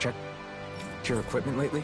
checked your equipment lately?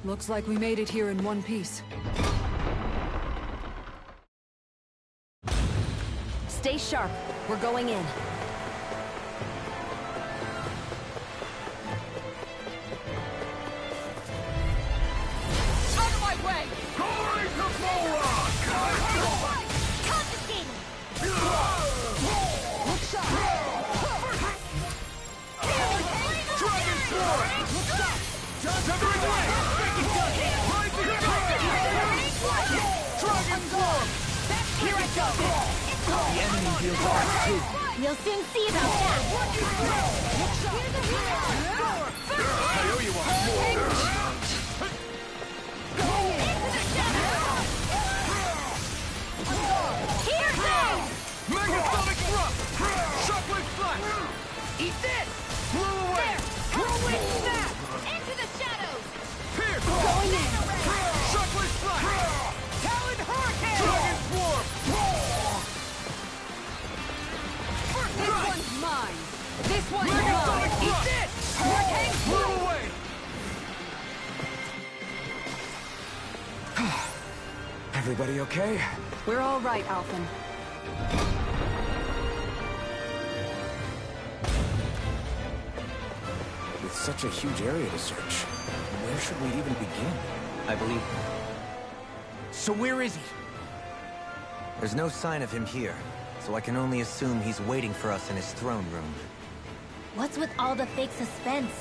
Looks like we made it here in one piece. Stay sharp. We're going in. Out of my way! Glory to Flora! Confiscating! Look shot! Dragon Sword! Severing Blade! Rising Dragon Sword! Here I go! The enemy feels ours too. We'll soon see about that! I owe you one more! Into the shadows! Here goes! Megasonic Thrust! Shockwave Flash! Eat this! Blow away! Whirlwind snap! Into the shadows! Pierce! Going in! Shockwave Flash! Talon Hurricane! Dragon Swarm! This one's mine! This one's Megasonic mine! Thrust! Eat this! Hurricane! Blow away! Everybody okay? We're all right, Alphen. With such a huge area to search, where should we even begin? I believe So where is he? There's no sign of him here, so I can only assume he's waiting for us in his throne room. What's with all the fake suspense?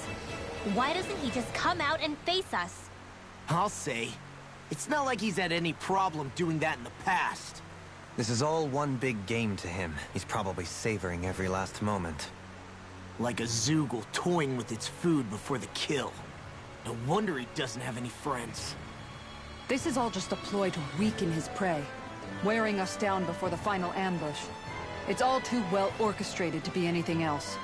Why doesn't he just come out and face us? I'll say. It's not like he's had any problem doing that in the past. This is all one big game to him. He's probably savoring every last moment. Like a Zoogle toying with its food before the kill. No wonder he doesn't have any friends. This is all just a ploy to weaken his prey, wearing us down before the final ambush. It's all too well orchestrated to be anything else.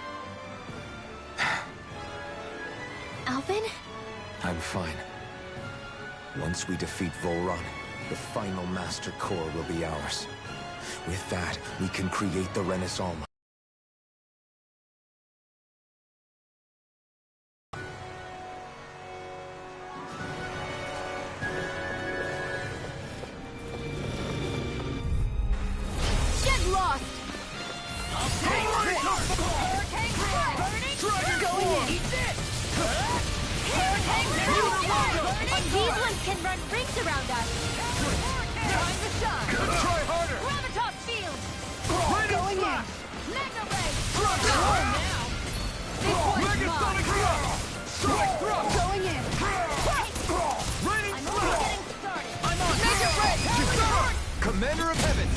Alvin? I'm fine. Once we defeat Volron, the final Master Core will be ours. With that, we can create the Renaissance. Get lost! Hurricane strike! Burning! Going in! Eat this! Hurricane strike! These ones can run rings around us. Time to shine! Try harder! Gravitas field! Going in! Magna ray! Now! This one's Megasonic mine! thrust! Strike thrust! Going in! Raining I'm thrust! only getting started! I'm on! Mega ray! Commander of Heaven!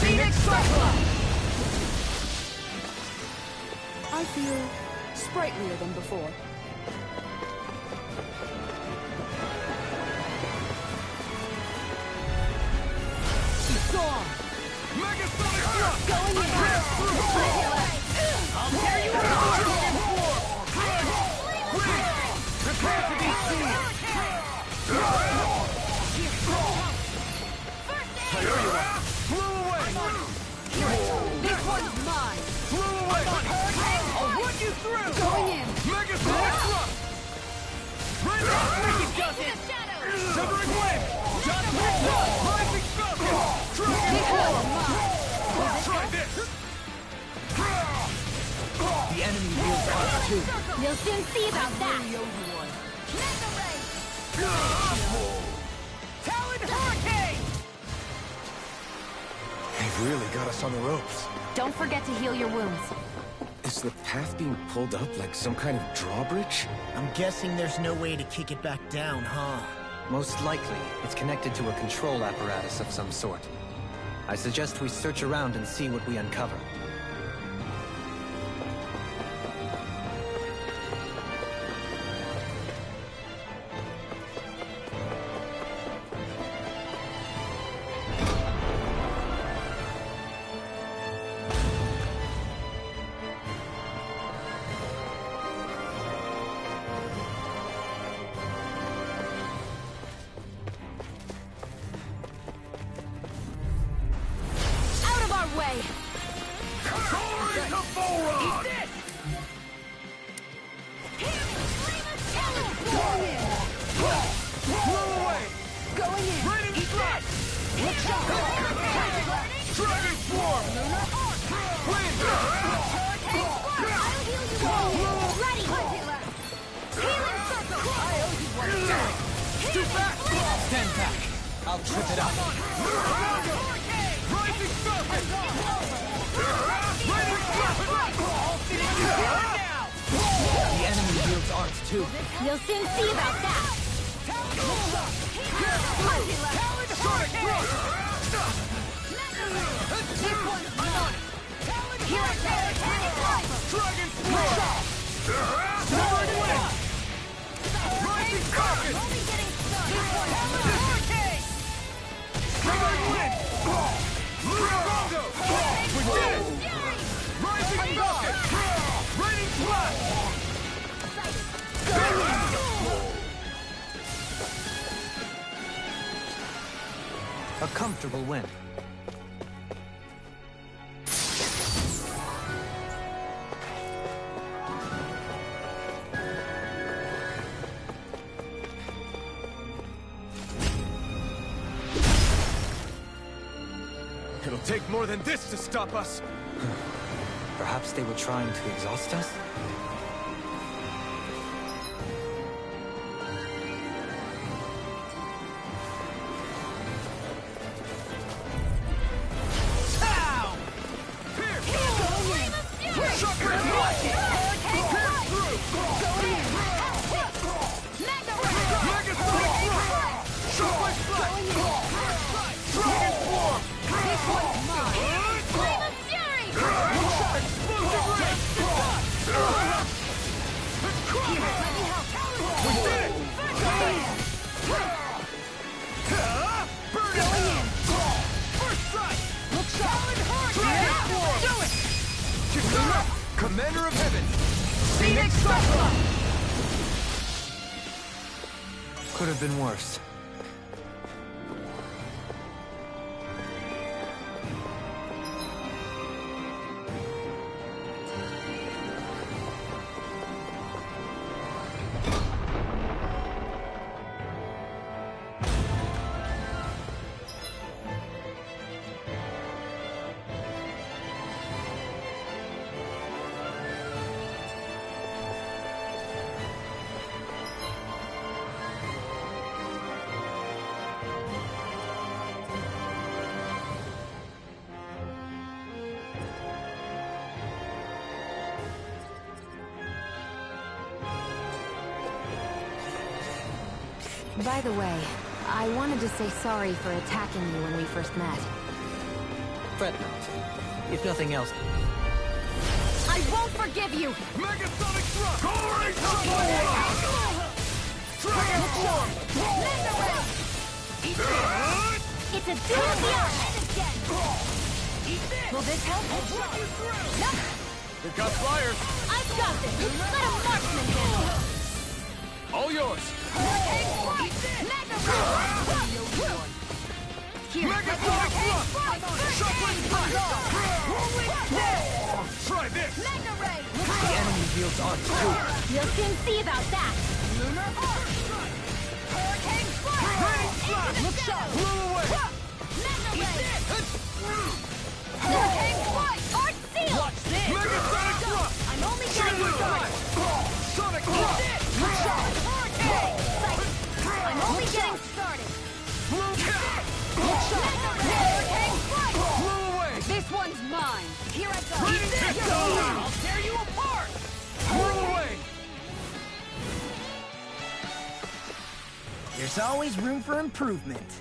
Phoenix Cyclone! I feel sprightlier than before. Storm! Megasonic thrust! Going in! I'll tear you apart! Prepare to be seized! There you are! Flew away! This one's mine! Flew away! I'll run you through! Going in! Megasonic thrust! Right now! Wicked does Into it! the shadows! Severing flame! Dot wall! Rising falcon! Dragon This ball! one's mine! Try this! The enemy wields arms too. You'll soon see about that. Mega ray! Talon hurricane! They've really got us on the ropes. Don't forget to heal your wounds. Is the path being pulled up like some kind of drawbridge? I'm guessing there's no way to kick it back down, huh? Most likely, it's connected to a control apparatus of some sort. I suggest we search around and see what we uncover. Out of our way! Soaring to Volron! Flew away! Going in! Raining thrust! Dragon swarm! Wind! Too fast! Stand back. I'll trip it up. Rising falcon! Raining thrust! The enemy wields arms too. You'll soon see about that. Sonic thrust! Dragon swarm! Soaring wind! Rising falcon! Soaring wind! Lunarongo! We did it! Rising falcon! Raining blast! A comfortable win. It'll take more than this to stop us! Perhaps they were trying to exhaust us? Could have been worse. By the way, I wanted to say sorry for attacking you when we first met. Fret not. If nothing else... I won't forgive you! Megasonic thrust! Glory to Dragon form! It's a duel of the arts! Will this help? No! We've got flyers! I've got this! Let a marksman handle it! All yours! Here, Megasonic thrust! Shuffling blast! Try this! The enemy wields arts too. You'll soon see about that! Lunar Arc! Hurricane Fire! Raining flash! Look shot! Blew away! Hurricane Flight! Art Seal! Watch this! Megasonic thrust! I'm only getting Sonic started! Sonic thrust! I'm only getting started! Blue cap! Hurricane Flight! Blew away! this one's mine! Here I go! Raining pistol! I'll tear you apart! Blew away! There's always room for improvement.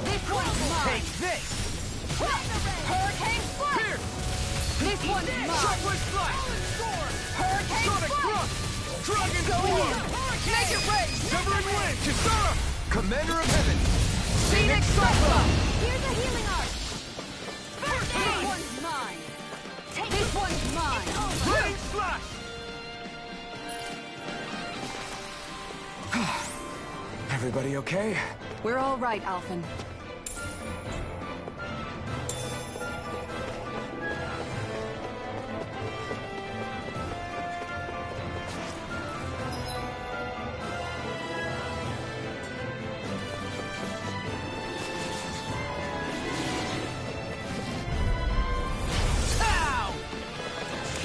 This one's mine! Take this! Hurricane Flight! This one's mine! Shuffling flash! Hurricane Sonic Flight! thrust! Dragon form! Make it rain! Severing wind! Kisara! Commander of Heaven! Phoenix Cyclone! Here's a healing art! This one's mine! This one's mine! Raining slash! Everybody okay? We're all right, Alphen.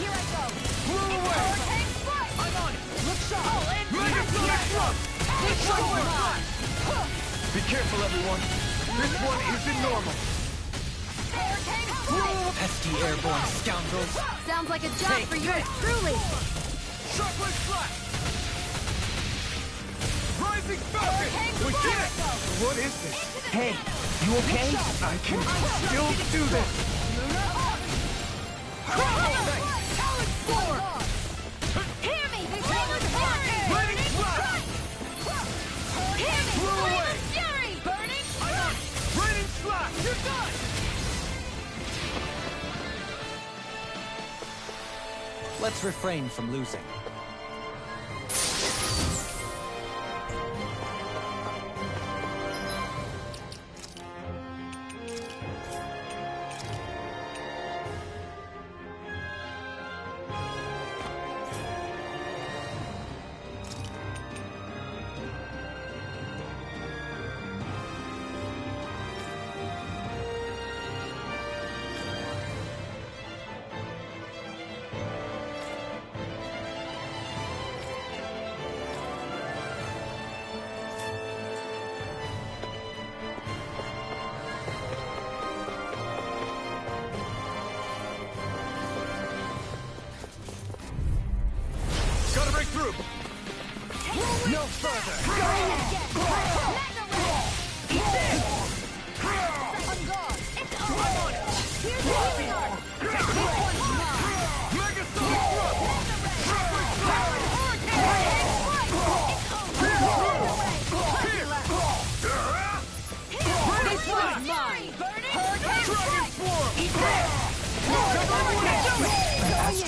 Here I go! Blew away! Hurricane Flight! I'm on it! Look sharp! All in! Megasonic thrust! This one's mine! Be careful, everyone. This one isn't normal. Hurricane Flight! Pesky airborne scoundrels. Sounds like a job for yours truly! Shuffling flash! Rising Falcon! We did it! What is this? Hey, you okay? I can still do this! Hear me! Flame of Fury! Raining flash! Hear me! Blew Flame away! of Fury! Burning! Raining slash! You're done! Let's refrain from losing.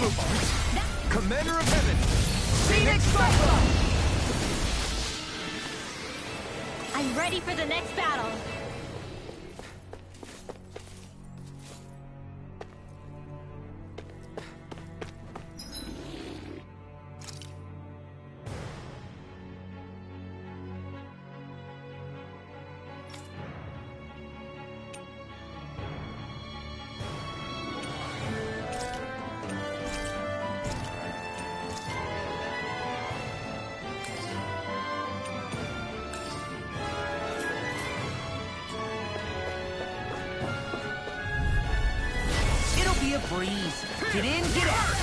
Commander of Heaven! Phoenix Cyclone! I'm ready for the next battle. Be a breeze. Get in, get out.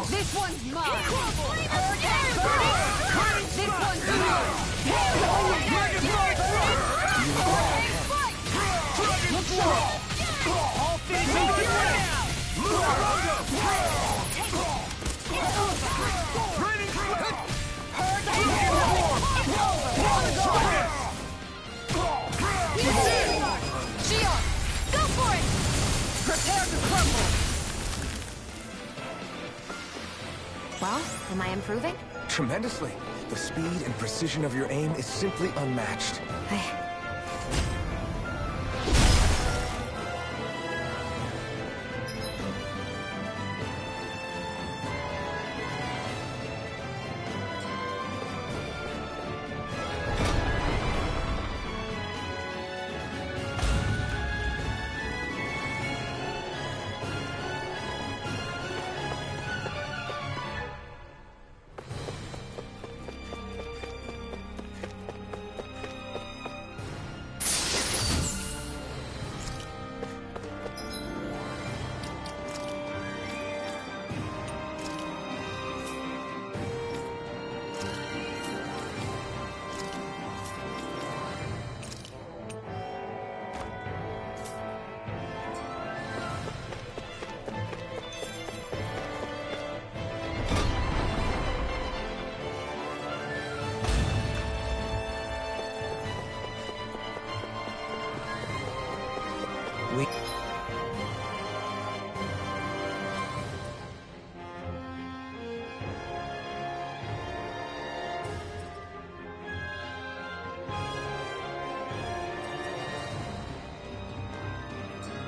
This one's mine! This one's All finishing here now. Shion! Go for it! Prepare to crumble! Well, am I improving? Tremendously. The speed and precision of your aim is simply unmatched.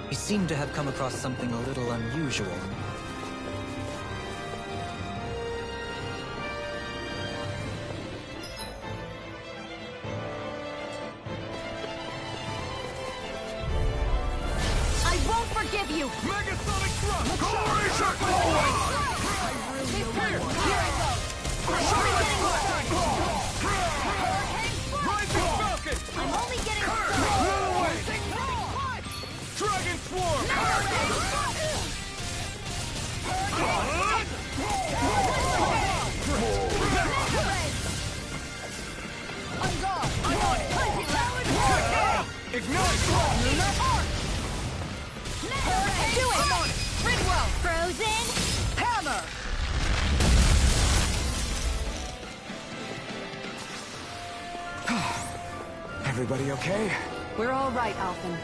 We seem to have come across something a little unusual. I won't forgive you! Megasonic thrust. Here I go. Rising Falcon. I'm only getting Dragon Swarm. Ignite. Do it! Ridwell! frozen. Hammer! Everybody okay? We're all right, Alphen.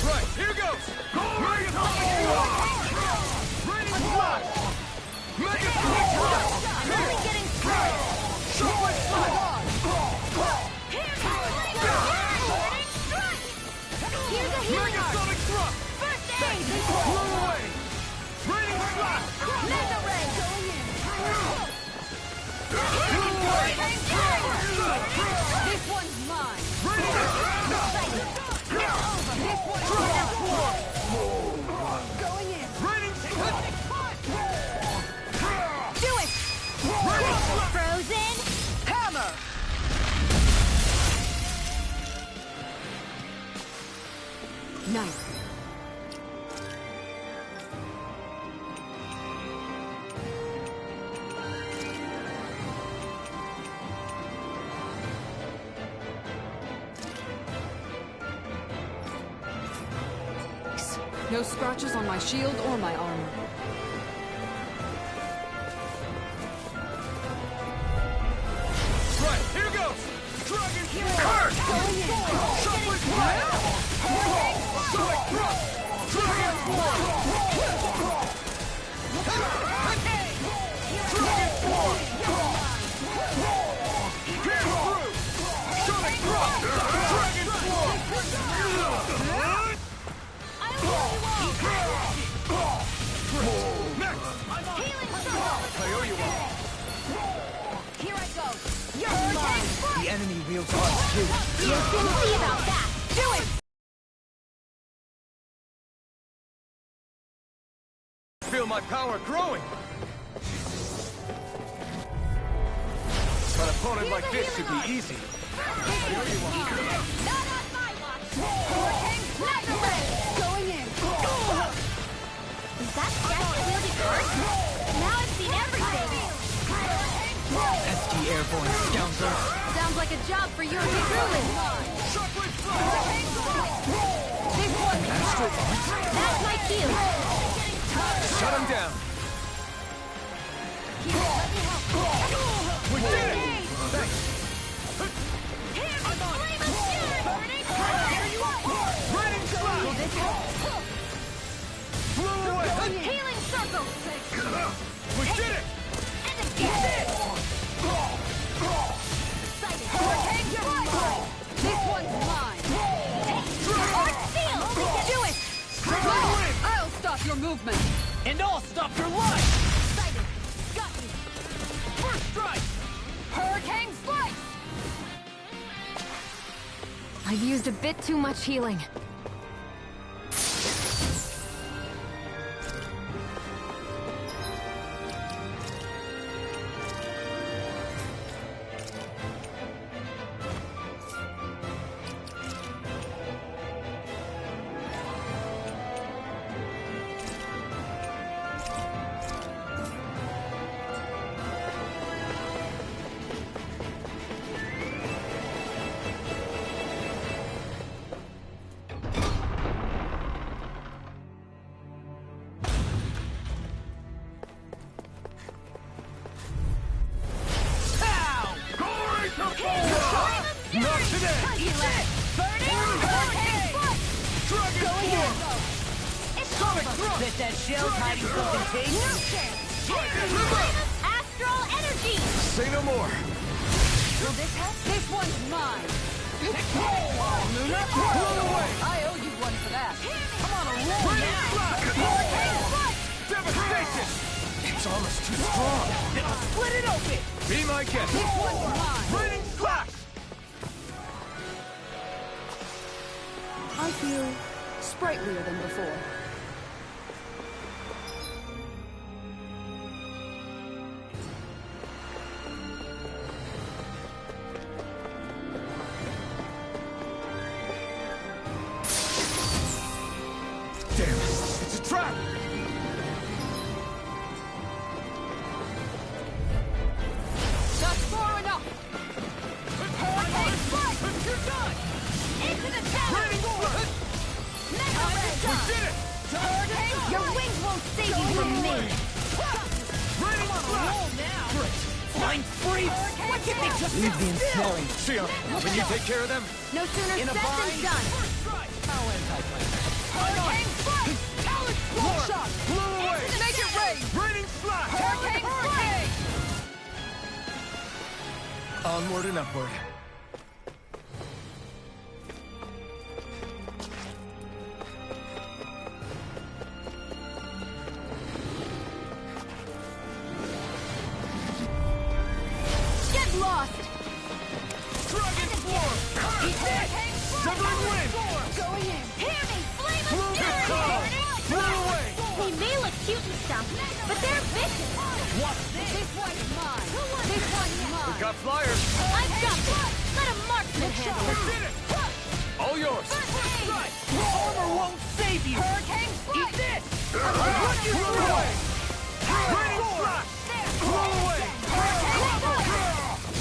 Right, here goes. Raining Flash. Megasonic thrust. I'm only getting started. Shockwave Slash. Here's a healing arc. Megasonic thrust. First aid. Blow away. Raining Slash. Mega ray. This one's mine! Raining This one's Dragon Swarm. going in! Raining Do it! Frozen. Hammer! Nice. No scratches on my shield or my armor. Right, here goes! Dragon Curse! Shuffling Fire! Sonic Thrust! Dragon Form! Dragon Form! Pierce through! Sonic Thrust! Dragon Form! Next! I owe you one. Here I go. You're mine. The enemy wields hard too. You can see about that. Do it. Feel my power growing. An opponent like this should be easy. Not on my watch. Hurricane Blast! Going in. Is that wielding curse? Now I've seen everything. SG airborne scoundrel. Sounds like a job for your truly. Shuffling Fire! This one. That's my cue. Shut him down. We did it! Thanks. Raining Slash! Flew away! Healing circle. We did it! And a get Hurricane Strike. This one's mine. Hard steel. Do it. I'll stop your movement. And I'll stop your life! Excited. Got you. First strike! Hurricane Slice! I've used a bit too much healing. Not today! Sonic Thrust! Bet that shell's hiding something tasty. Astral energy. Say no more! Will this help? This one's mine. Luna, blown away! I owe you one for that. Come on, a roll Raining now. Slash! Devastation! It's almost too strong! Split it open! Be my guest! This one's mine. Raining Slash! I feel sprightlier than before. Damn it! It's a trap! That's far enough. Hurricane Strike. You're done! Into the tower. Raining Slash! Mega Ray. We did it! Your wings won't save you from me. Raining Slash! Great! Flying free! Why can't they just leave the ensnaring? See ya! When you take care of them, No sooner In a said than bind. done. How anti-planned. Hurricane Strike. One shot. blew away! Make it rain. Raining Slash! Hurricane Strike. Onward and upward. Get lost. Dragon Form! Hurricane Severing Wind! Going in. Hear me, flame of Blue fury. Cloud! Blew away! They may look cute and stuff, but they're vicious. This one's mine. This one's mine. Got flyers! I've got this. Let a marksman handle We it. did it! All yours! Armor won't save you! Hurricane Eat this! Blew away! Raining Slash! Blew away!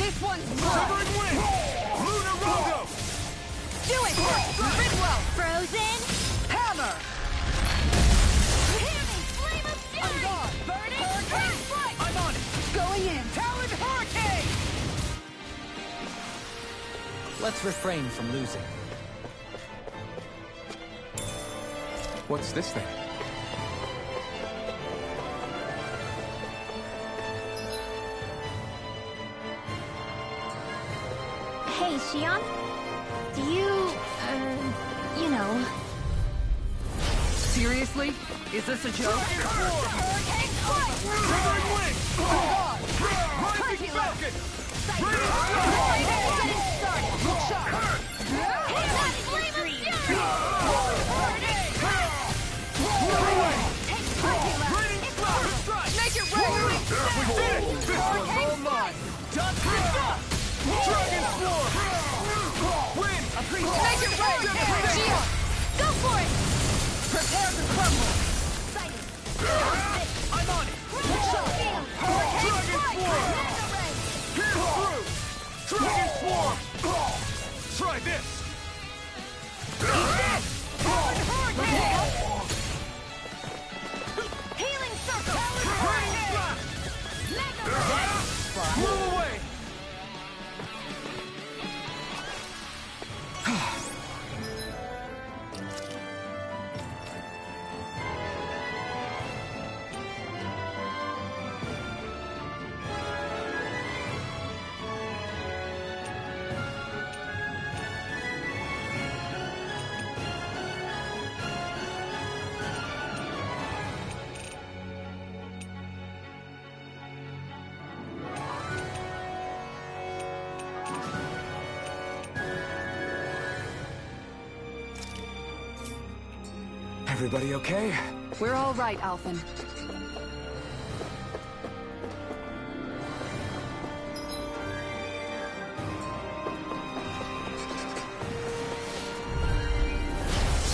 This one's mine. Severing Wind! Lunar Rondo! Do it. Bidwell. Frozen. Hammer. Let's refrain from losing. What's this thing? Hey, Shion? Do you, you know... Seriously? Is this a joke? Hurricane strike! Covering wing! Rising falcon! Raining strike! Getting started! Hit that flame of fury! Take Hurricane left! Raining strike! Make it rain! We did it! This one's all mine! Done! Dragon Swarm! Win! Make it rain! Shion! Go for it! Prepare to crumble! Excited! I'm on it! Hurricane strike! Mega ray! Pierce through! Dragon Swarm! Try this! Healing circle! Raining blast! Mega ray! Blow away! Everybody okay? We're all right, Alphen.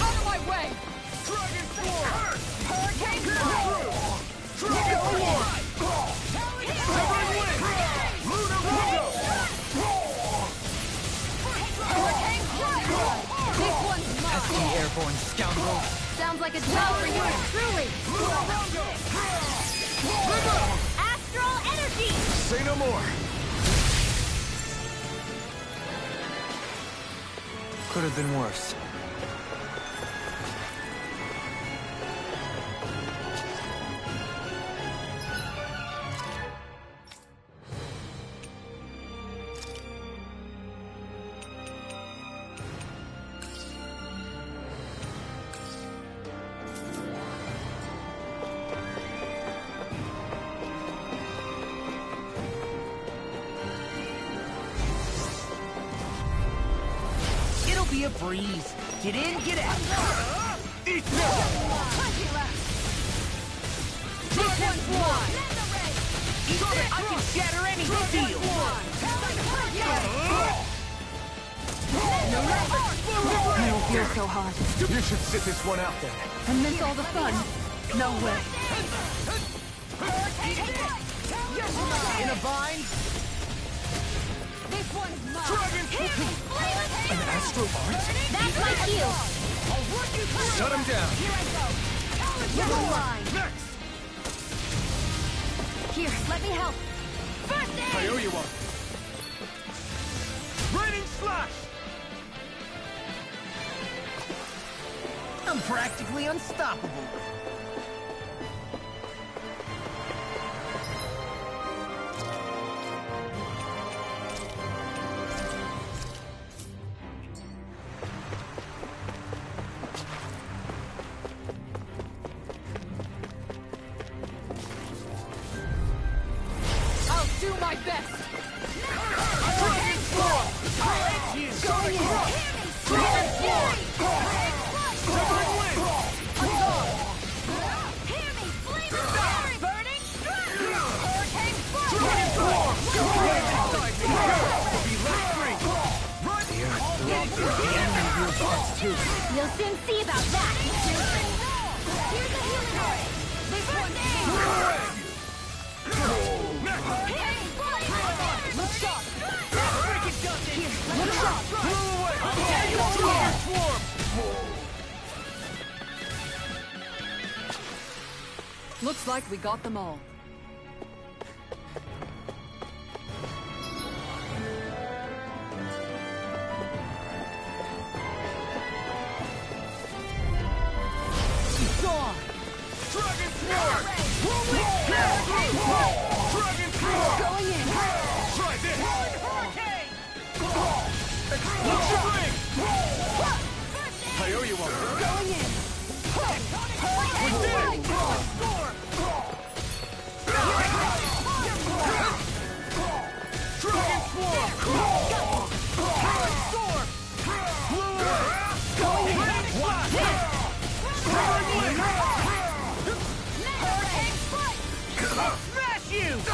Out of my way! Dragon Swarm! Hurricane Dragon Swarm! Covering wing! Lunar Rondo! Hurricane strike! This one's Pesky mine! airborne scoundrel. Sounds like a job for you truly! Lunar Rondo! Astral energy! Say no more. Could have been worse. It'll be a breeze. Get in, get out. Eat this! This one's mine! Eat that. I can shatter any steel. I don't feel so hot. You should sit this one out then. And miss all the fun? No way. In a bind. This one's mine! Dragon Swarm! An astral art? That's my cue! Shut him down. Yellow line! Next! Here, let me help! First I aid! owe you one. Raining slash! I'm practically unstoppable. I'll do my best! Dragon Swarm! Going in! Dragon Fury! Covering wing! Hear me! Flame of fury! Burning strike! Hurricane Dragon strike! Swarm! Will be left free! The enemy wields arts too. You'll soon see about that! Here's a healing ray! This one's Look sharp! Here, look sharp! Blow away! Dragon Swarm! Looks like we got them all.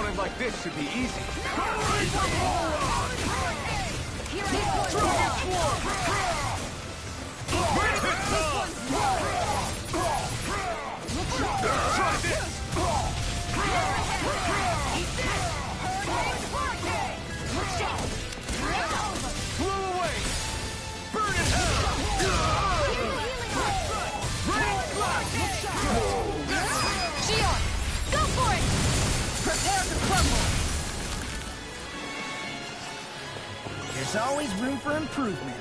opponent like this should be easy. Try this! Blow away! Burn it hell! Shion, go for it! Prepare to crumble! There's always room for improvement.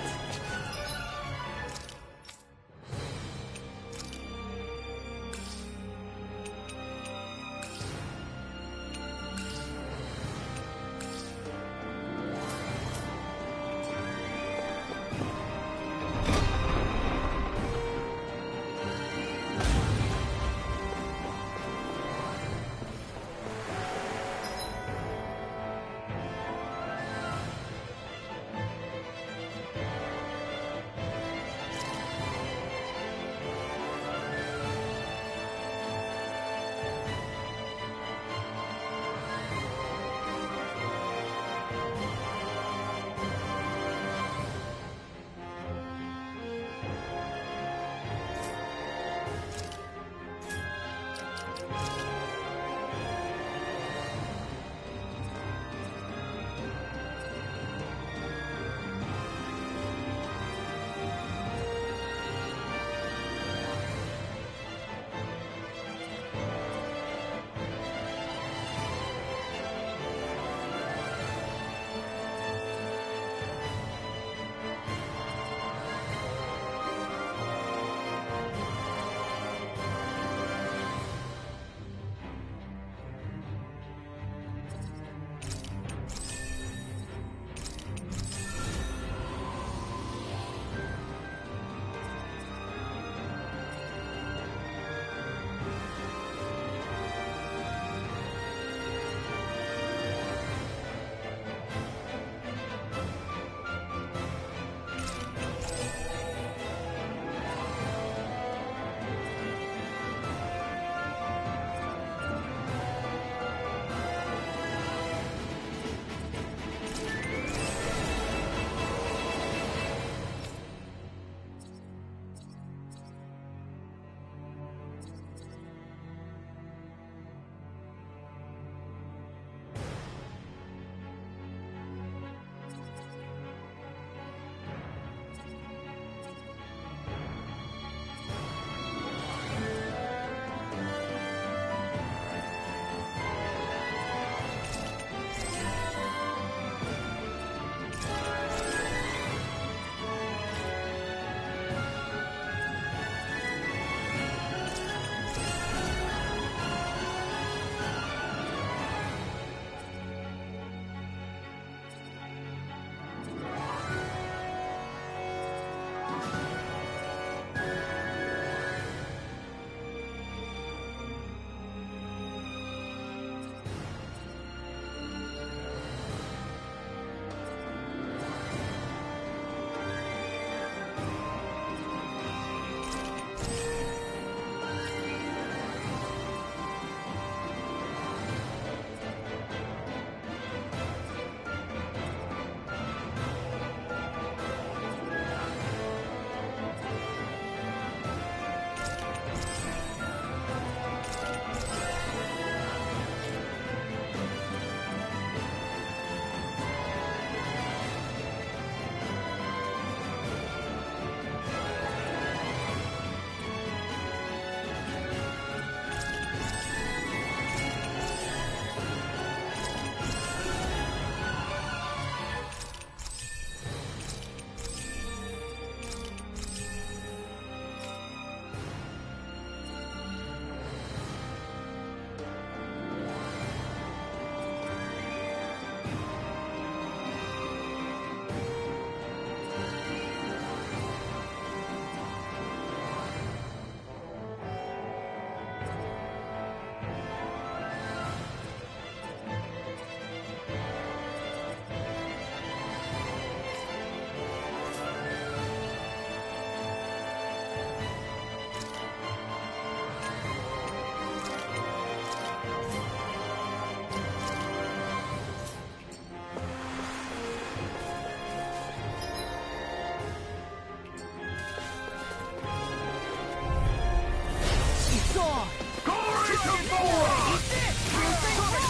Dragon Form!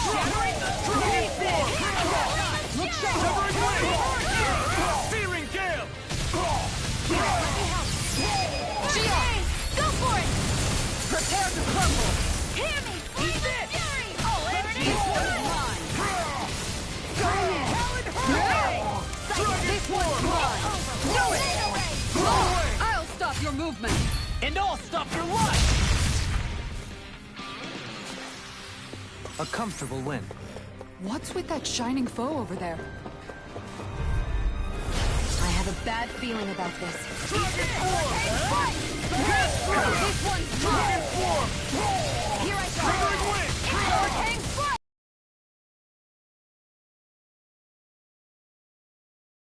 Shattering the Dragon Form! Look sharp! Severing Wind! Searing Gale! Shion! Go for it! Prepare to crumble! Hear me! Flame of Fury! Oh, This one's mine! Go in! This one's mine! Do it! I'll stop your movement! And I'll stop your life! A comfortable win. What's with that shining foe over there? I have a bad feeling about this. Dragon Form! This one's mine! Dragon Form! Here I go! Severing Wind! Hurricane Fire!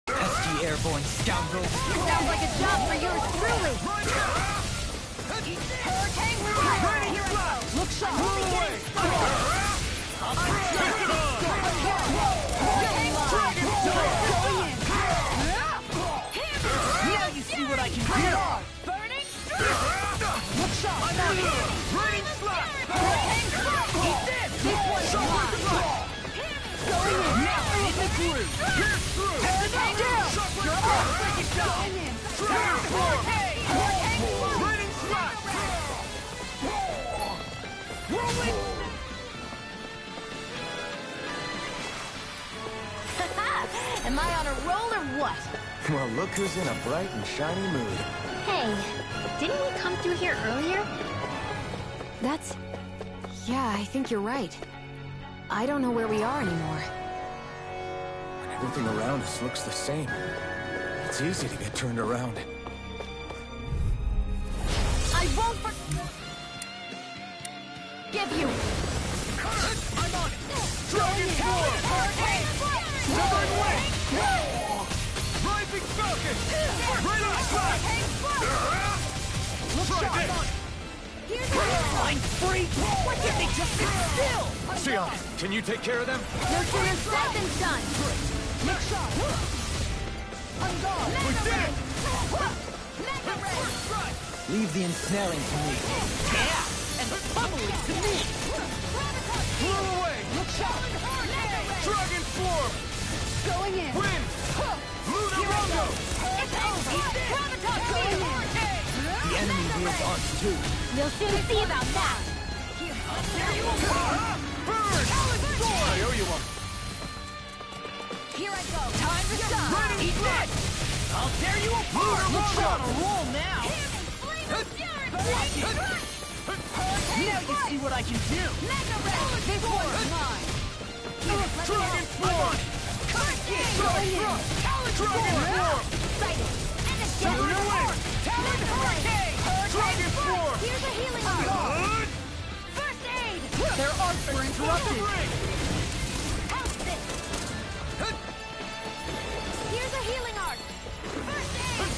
Pesky airborne scoundrel. Sounds like a job for yours truly! Hurricane Fire! Here I go! Look sharp! Blow away! Dragon Form! Now you see what I can do! Burning Look sharp! Raining Slap! Eat this! This one's mine! Now in the groove! Pierce through! Going in! Dragon Form! Raining Slap! Whirling! Am I on a roll or what? Well, look who's in a bright and shiny mood. Hey, didn't we come through here earlier? That's... Yeah, I think you're right. I don't know where we are anymore. When everything around us looks the same, it's easy to get turned around. I won't give you! I'm on it! Dragon Form! Severing Wind! Rising Falcon! Raining Slap! Try this! I'm free! Why can't they just sit still? Shion, can you take care of them? No sooner said than done! Look sharp! I'm gone! We did it! Mega Ray! Leave the ensnaring to me. Yeah! And the pummeling to me! Blow away! Look sharp! Dragon Form! Going in! Wind! Lunarongo! It's over! Graviton Going in! The enemy wields arts too. You'll soon see about that! Burn! I owe you one. Here I go! Time to shine! Raining Eat Slap! this! I'll tear you apart! We're on a roll now! Now you see what I can do! This one's mine! Dragon Form! Dragon Form! Lunar Wind! Dragon Form! Here's a healing arm! First aid! Their arts were interrupted! How's this? Here's a healing arc! First aid!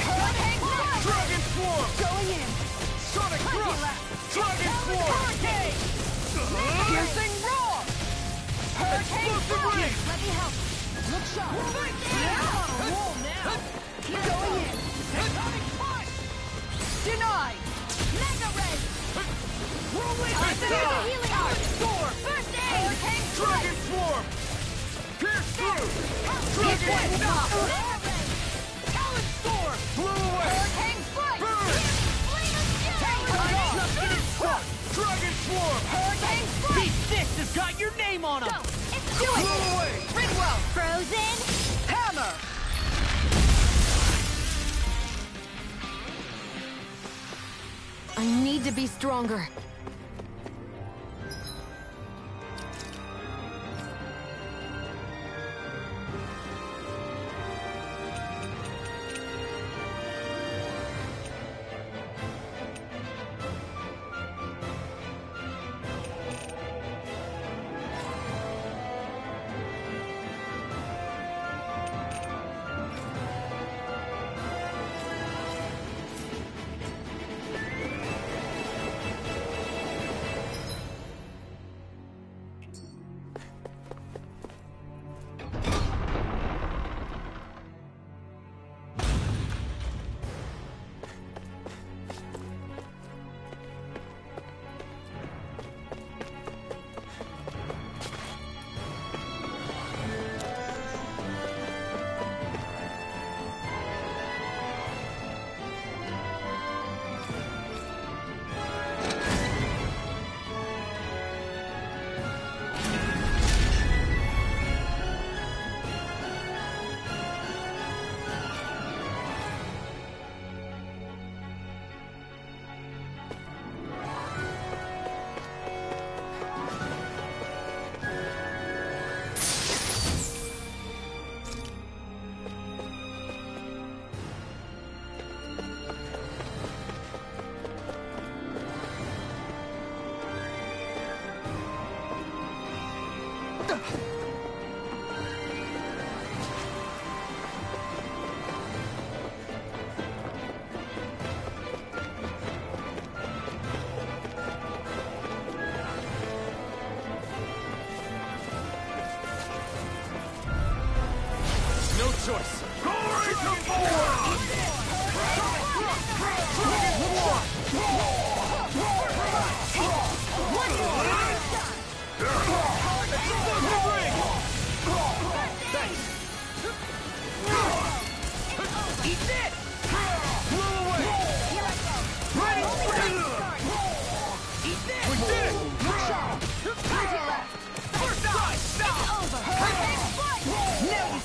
Hurricane Blast! Dragon Form! Going in! Sonic Thrust! Dragon Form! Piercing roar! Explosive Ring! Let me help! Look sharp! On a roll now! Going in! Denied! Mega Ray! Here's a healing arc! First aid! Hurricane Dragon Form! Pierce through! Dragon Mega Ray! Talon Storm! Blow away! Hurricane Strike! Burn! Flame of Fury! Dragon Swarm! Hurricane Strike! These fists have got your name on them! Go! It's do Blow it! away! Ringwell! Frozen! Hammer! I need to be stronger.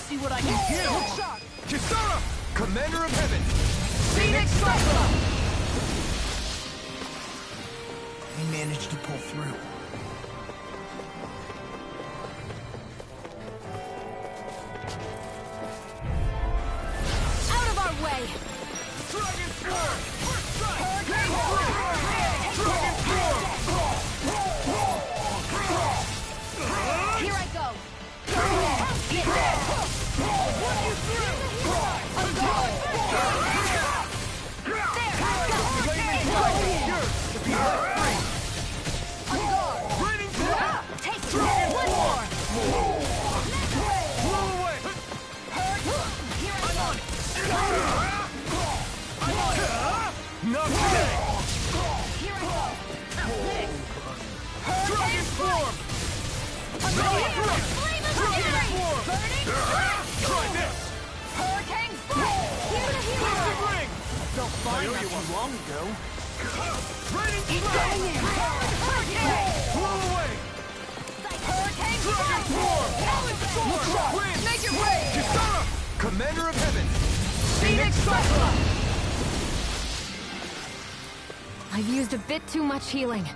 See what I can do! Kisara! Commander of Heaven! Phoenix Cyclone! We managed to pull through. Out of our way! Dragon Swarm! Hurricane Dragon Swarm! Here I go! Not today! Dragon Swarm! Dragon Swarm! Try this! Hurricane Twisted Ring! Felt fine not too long ago. Raining Strike! Blow away! Dragon Swarm! Wind! Make your way! Kisara! Commander of Heaven! Phoenix Cyclone! I've used a bit too much healing.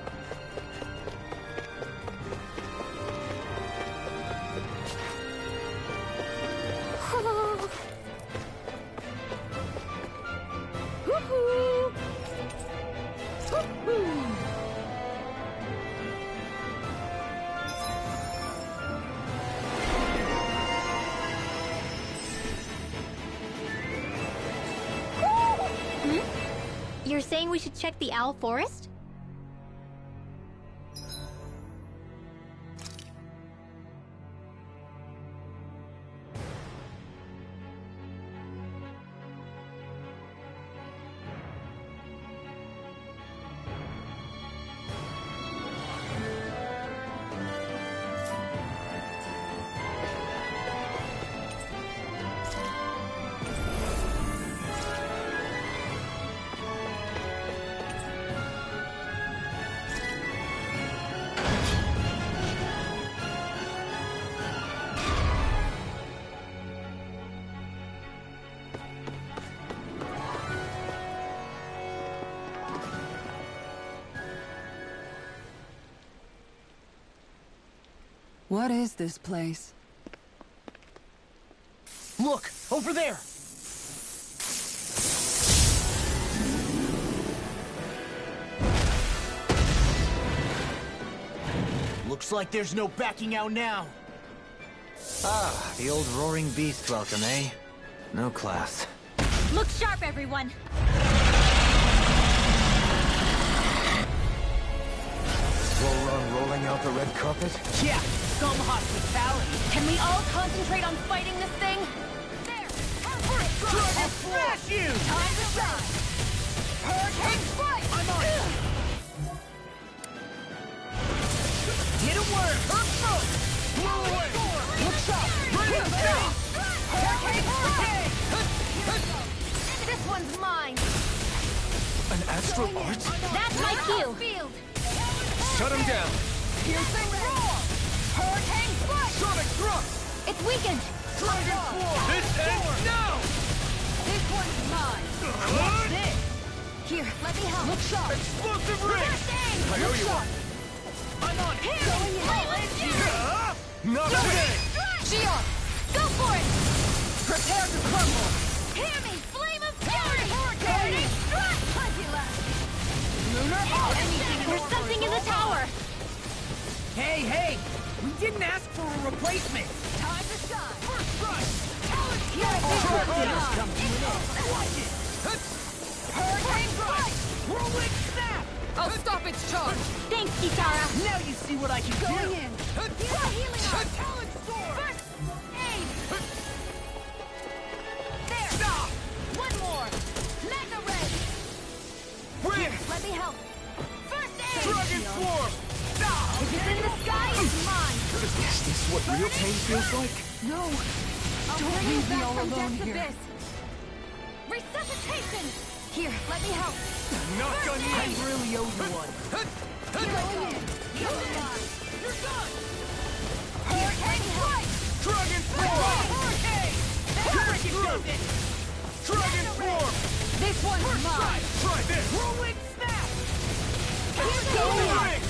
You're saying we should check the owl forest? What is this place? Look! Over there! Looks like there's no backing out now. Ah, the old roaring beast welcome, eh? No class. Look sharp, everyone! Voron rolling out the red carpet? Yeah, some hospitality. Can we all concentrate on fighting this thing? There! Dragon smash you! Time to shine! Hurricane strike! I'm on it! Hit a worm! Earth smoke! Blow away! Look sharp! Raining speed! Hurricane strike! This one's mine! An astral art? That's my cue! Field! Shut him down! Piercing roar! Hurricane strike! Sonic thrust! It's weakened! Dragon Swarm! This ends now! This one's mine! What's this? Here, let me help. Look sharp! Explosive ring! I owe you one! I'm on it! Going in! Not today! Shion! Go for it! Prepare to crumble! Hear me! Flame of fury! Hurricane strike! Plenty left! Lunar There's something in the tower! Hey, hey! We didn't ask for a replacement! Time to shine! First strike! Come to an end! Hurricane strike! Whirlwind snap! I'll stop its charge! Thanks, Kisara. Now you see what I can Going do! in! Healing arm! Talon sword! First aid! There! Is this what real pain feels like? No! I'll Don't bring you leave me back all from alone death's here. abyss. Resuscitation! Here, let me help. Knock on you! I really owe you one. Going in. You're done. You're done! Hurricane strike! Dragon Swarm! Hurricane! Pierce through! Dragon Swarm! This one's mine! Try this! Whirlwind snap! Going!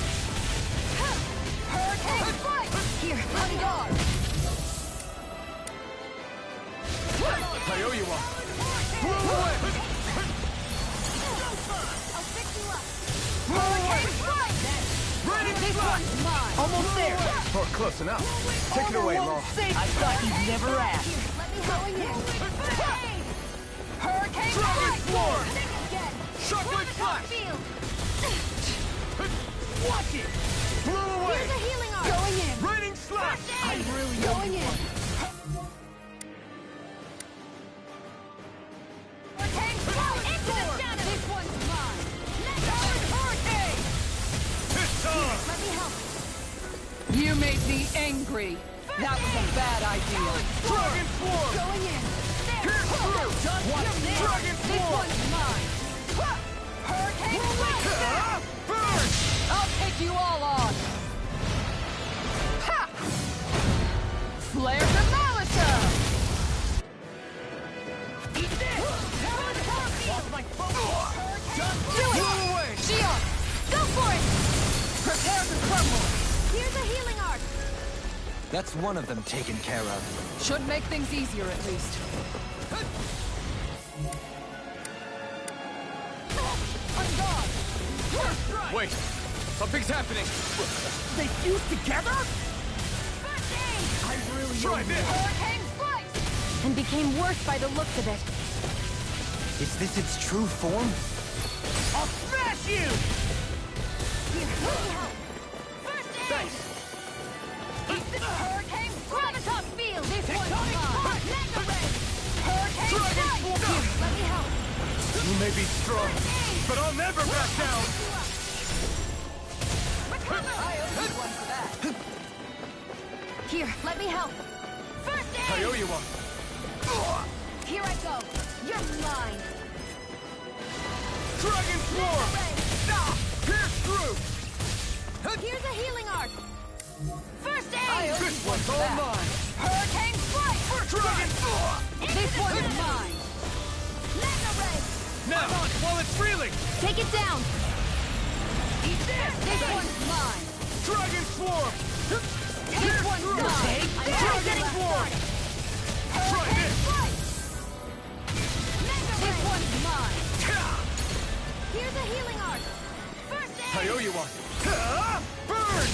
Hurricane strike! Here, let me go. I owe you one! Blow away! I'll fix you up. Hurricane strike! Ready to This fly! one's mine! Almost there! Oh, close enough. Take it away, Law. I thought you'd never ask. Here, let me help. Going in. Hurricane Dragon strike! Swarm! Think again. Shockwave Flash! Field. Watch it! Blow away! Here's a healing arm. Going in! Raining Slash! I really owe Going you in. one. Hurricane strike! Into the shadow. This one's mine! Hurricane! It's on! Let me help. You made me angry! That was a bad idea! Dragon Swarm! Going in. Pierce through! Dragon This Swarm! one's mine! Hurricane strike! Burn! I'll take you all on! Ha! Flare the Malisa! Eat this! Lost my focus! Do it! Blow away! Shion! Go for it! Prepare to crumble! Here's a healing arc. That's one of them taken care of. Should make things easier at least. On guard. Wait! Something's happening! They fused together? First aid. I really owe Try you this! Hurricane strike! And became worse by the looks of it. Is this its true form? I'll smash you! Here, let me help. First aid. Thanks! Hurricane strike! Top field. This one's Tectonic mine. Mega ray. Hurricane Dragon strike! Swarm! Here, let me help. You may be strong, but I'll never back down! I owe you one for that. Here, let me help. First I aid. owe you one! Here I go. You're mine. Dragon Swarm! Ah! Pierce through! Here's a healing arc. First aid. This one's all mine! Hurricane strike! Dragon Swarm! This one's mine! Mega ray. Now, while it's reeling! Take it down. Eat this! This one's mine! Dragon Swarm! This one's mine! Dragon Swarm! Try this! Strike. Mega This ray. one's mine! Here's a healing arc. First aid. I owe you one! Burn!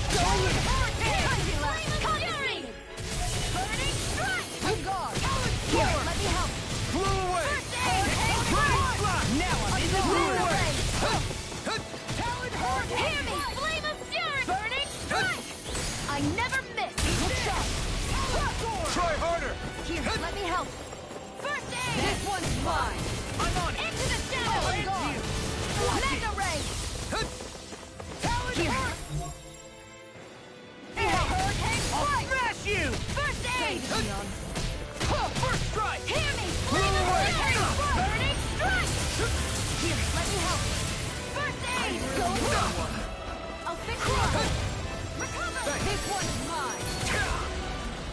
Going in. Hurricane. Fury. Burning strike. On guard! Here, let me help. Blow away! First aid. Raining Slash! Now I'm in the Mega mood! ray. Talon Hurricane! Hear me. Flame of fury. Burning strike. I never miss. Try harder! Here, let me help. First aid. This one's mine! I'm on it! Into the shadow. Oh, it's you! Mega ray. Talon Here. Hurricane I'll strike. smash you! First aid. First strike! Hear me. Flame of fury. Burning strike. Here, let me help. First aid. Going down. I'll fix you up. Recover. This one's mine!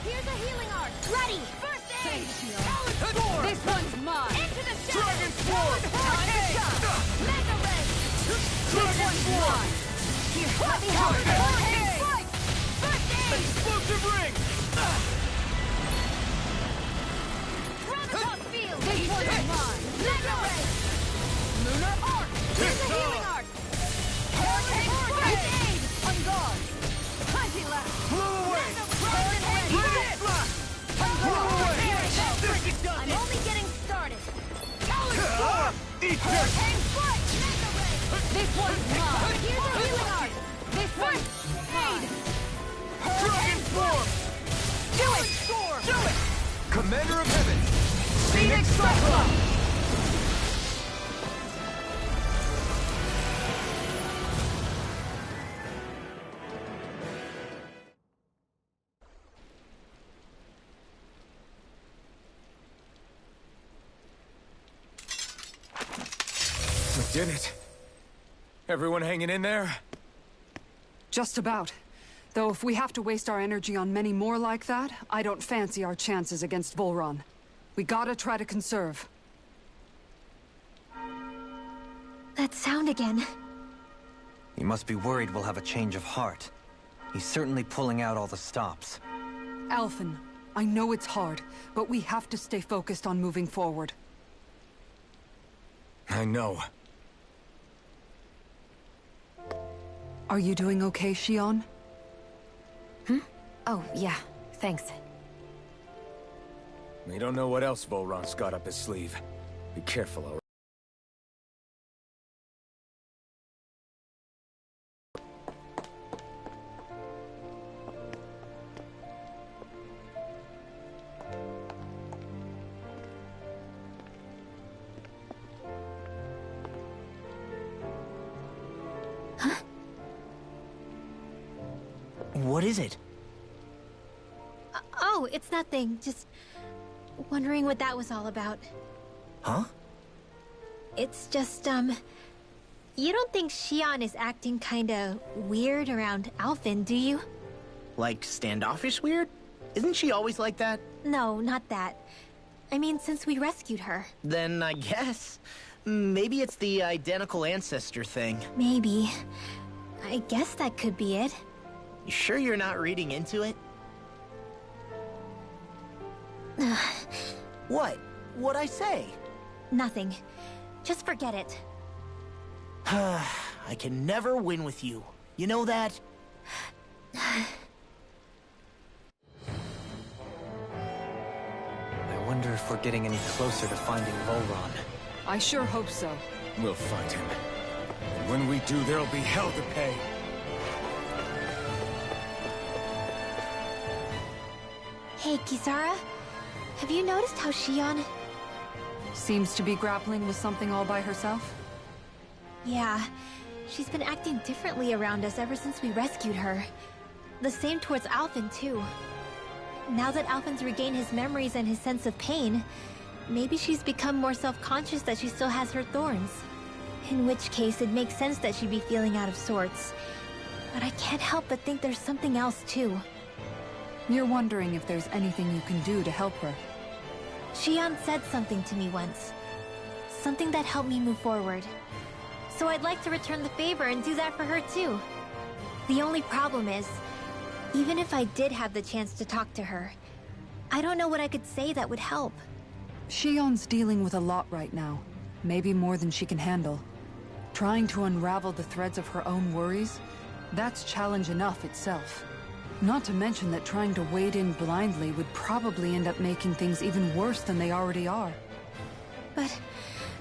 Here's a healing arc. Ready. First aid. This one's mine! Into the shadow. Dragon Swarm! Time to shine! Mega ray. This one's mine! Here, let me help. Hurricane strike. First aid. Explosive ring! Gravitas field. This one's mine! Mega ray. Lunar arc! Here's a healing arc. Hurricane strike. Aid. On guard! Plenty left! Blow away! Hurricane Raining Slash! On Blow guard! away! I'm only getting started. Eat this! Hurricane strike. Mega ray. This one's mine! Here's a healing arc. This one's mine! Dragon Swarm! Do it! Do it! Commander of Heaven! Phoenix Cyclone! We did it. Everyone hanging in there? Just about. Though if we have to waste our energy on many more like that, I don't fancy our chances against Volron. We gotta try to conserve. That sound again. You must be worried we'll have a change of heart. He's certainly pulling out all the stops. Alphen, I know it's hard, but we have to stay focused on moving forward. I know. Are you doing okay, Shion? Oh, yeah. Thanks. We don't know what else Volron's got up his sleeve. Be careful, alright? What is it? Oh, it's nothing. Just wondering what that was all about. Huh? It's just, you don't think Shion is acting kinda weird around Alphen, do you? Like standoffish weird? Isn't she always like that? No, not that. I mean, since we rescued her. Then I guess. Maybe it's the identical ancestor thing. Maybe. I guess that could be it. You sure you're not reading into it? What? What'd I say? Nothing. Just forget it. I can never win with you. You know that? I wonder if we're getting any closer to finding Volron. I sure hope so. We'll find him. And when we do, there'll be hell to pay. Hey, Kisara. Have you noticed how Shion... Seems to be grappling with something all by herself? Yeah. She's been acting differently around us ever since we rescued her. The same towards Alphen, too. Now that Alphen's regained his memories and his sense of pain, maybe she's become more self-conscious that she still has her thorns. In which case, it makes sense that she'd be feeling out of sorts. But I can't help but think there's something else, too. You're wondering if there's anything you can do to help her. Shion said something to me once. Something that helped me move forward. So I'd like to return the favor and do that for her too. The only problem is, even if I did have the chance to talk to her, I don't know what I could say that would help. Shion's dealing with a lot right now. Maybe more than she can handle. Trying to unravel the threads of her own worries, that's challenge enough itself. Not to mention that trying to wade in blindly would probably end up making things even worse than they already are. But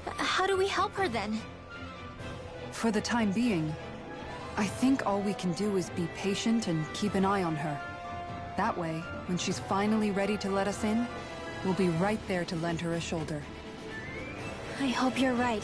how do we help her then? For the time being, I think all we can do is be patient and keep an eye on her. That way, when she's finally ready to let us in, we'll be right there to lend her a shoulder. I hope you're right.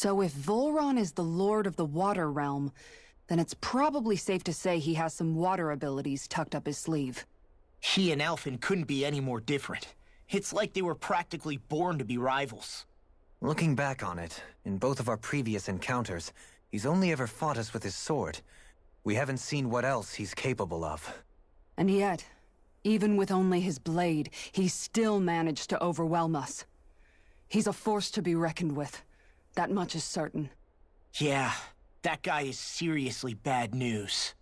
So if Volron is the Lord of the Water Realm, then it's probably safe to say he has some water abilities tucked up his sleeve. He and Alphen couldn't be any more different. It's like they were practically born to be rivals. Looking back on it, in both of our previous encounters, he's only ever fought us with his sword. We haven't seen what else he's capable of. And yet, even with only his blade, he still managed to overwhelm us. He's a force to be reckoned with. That much is certain. Yeah, that guy is seriously bad news.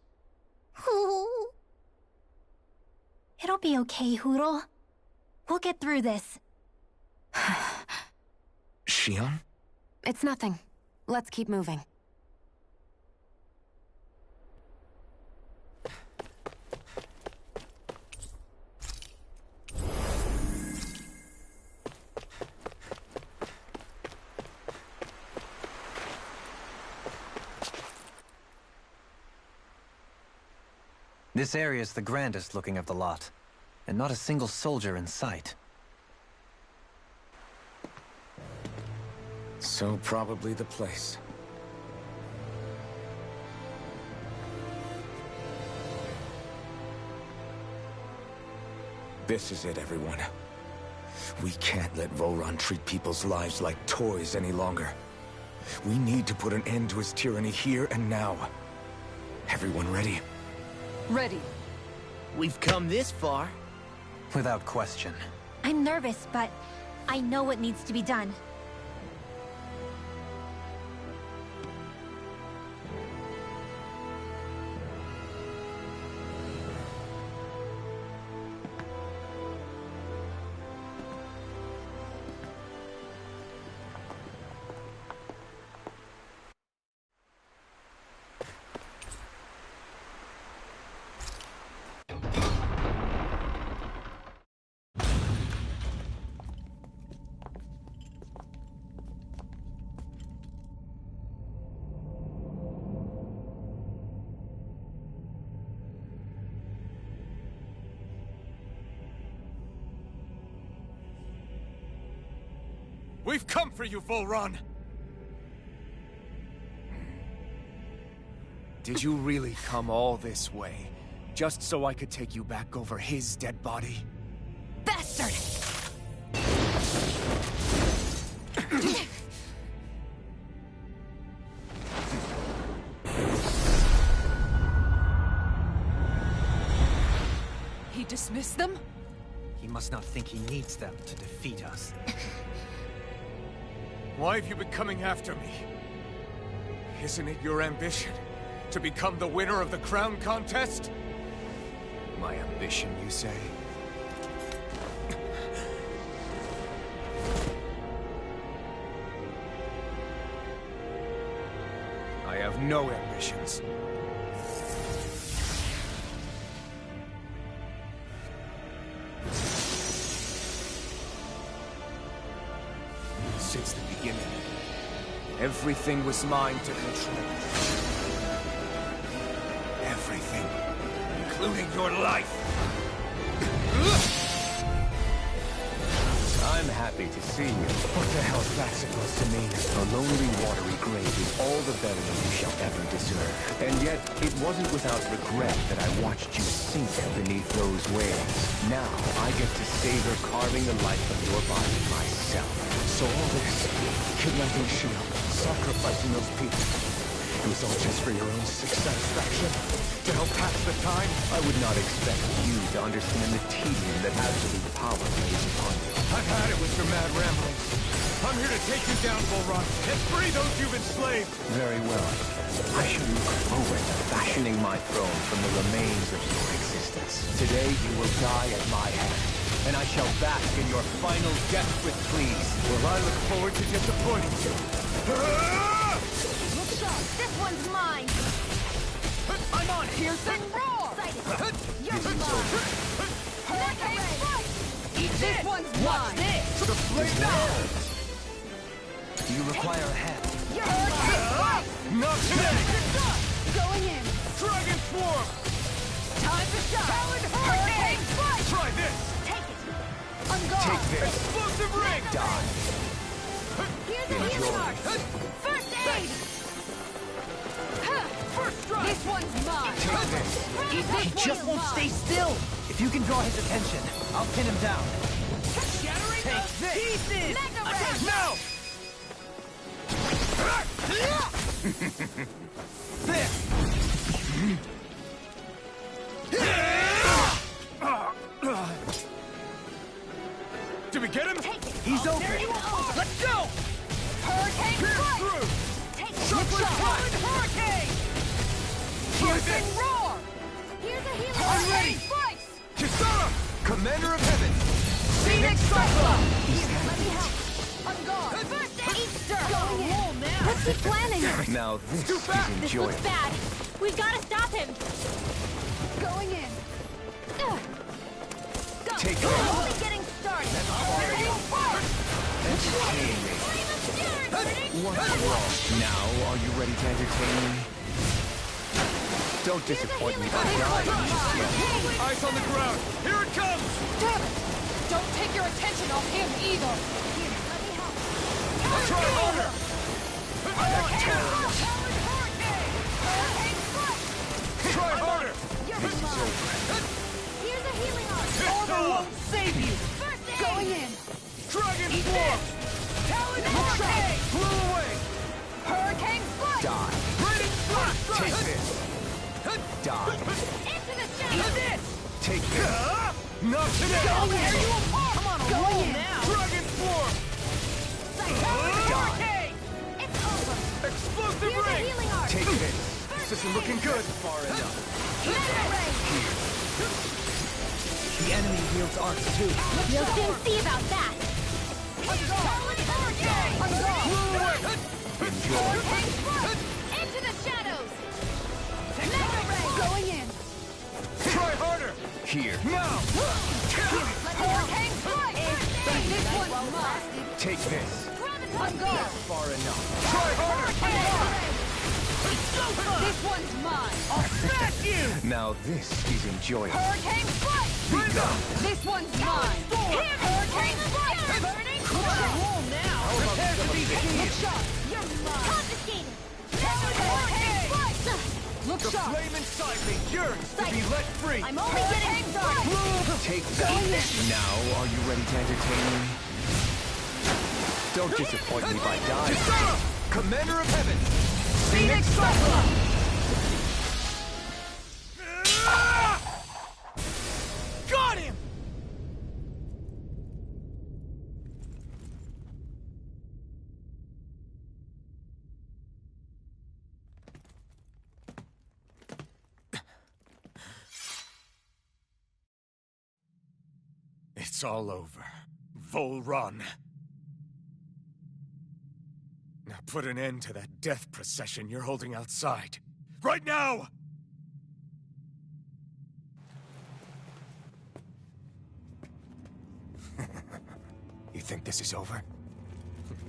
It'll be okay, Hootle. We'll get through this. Shion? It's nothing. Let's keep moving. This area's the grandest looking of the lot, and not a single soldier in sight. So probably the place. This is it, everyone. We can't let Voron treat people's lives like toys any longer. We need to put an end to his tyranny here and now. Everyone ready? Ready. We've come this far. Without question. I'm nervous, but I know what needs to be done. We've come for you, Voron! Did you really come all this way, just so I could take you back over his dead body? Bastard! He dismissed them? He must not think he needs them to defeat us. Why have you been coming after me? Isn't it your ambition to become the winner of the crown contest? My ambition, you say? I have no ambitions. Since the beginning, everything was mine to control. Everything, including your life. I'm happy to see you. What the hell's that supposed to mean? A lonely, watery grave is all the burial you shall ever deserve. And yet, it wasn't without regret that I watched you sink beneath those waves. Now, I get to savor carving the life of your body myself. So all this, kidnapping Shield, sacrificing those people, it was all just for your own sick satisfaction? To help pass the time? I would not expect you to understand the tedium that absolute power lays upon you. I've had it with your mad ramblings. I'm here to take you down, Voron, and free those you've enslaved! Very well. I shall look forward to fashioning my throne from the remains of your existence. Today you will die at my hand, and I shall bask in your final death with please. Will I look forward to disappointing you? Look sharp! This one's mine! I'm on here! Then roar! You're mine! Hurricane strike! Eat This this! one's Watch mine! this! The flame now! Do you require a hand? You're mine! Not today! Going in! Dragon Swarm! Time to shine! Talon Hurricane strike! Try this! Take it! On guard! Take this! Explosive ring! Die. Here's a healing art! First aid! First strike! This one's mine! Take this! He just won't stay still! If you can draw his attention, I'll pin him down. Shattering Take the this! pieces! Mega Attack Ray! now! Did we get him? Take it! He's open! Let's go! Hurricane Pierce strike! through! Take it! Chocolate Talon Hurricane! Piercing Roar! Here's a healing I'm art! ready! Slice! Kisara! Commander of Heaven! Phoenix Cyclone! Here, let me help! On guard! First aid! Stir! Going in. What's he planning? Now this Too is fast! This enjoyable. looks bad. We've got to stop him. Going in! Go! Take We're it! only getting started! Hurricane strike! Entertain me. Flame of fury! What's wrong? Now, are you ready to entertain me? Don't disappoint me by dying. Eyes on the ground! Here it comes! Damn it! Don't take your attention off him either! Try harder! Try harder! This is over. Here's a healing arm. Armor won't save you! First aid! Going in! Dragon Eat Swarm! this! Talon Look out! Hurricane! Blew away! Hurricane Flight! Die. Raining Flash! Take this. Die. Into the Eat shadows! this! Take this. Knock it Go out! in! Come on, a roll now! Dragon Swarm! Hurricane! It's over! Explosive Here's a ring! healing arm! Take this. This isn't looking good. Far enough. Mega ray! The enemy wields arcs too. You'll soon see about that! Talon Hurricane! Blew away! Enjoy. Hurricane Flight! Into the shadows! Mega ray! Going in! Try harder! Here. Now! Hurricane Flight! This one's mine! Take this. I'm gone! Far enough. Try harder! This one's mine! I'll smash you! Now this is enjoyable. Hurricane Flight! This one's mine! Here! Hurricane Flight! Burning Roll now! Prepare to be seized! You're mine! Confiscated! Hurricane Flight! Look The sharp! flame inside me yearns to be let free! I'm only getting started! Take that. Now, are you ready to entertain me? Don't disappoint me by dying. Kisara! Commander of Heaven! Phoenix Cyclone! Got him! It's all over. Vol Run. Now put an end to that death procession you're holding outside. Right now! You think this is over?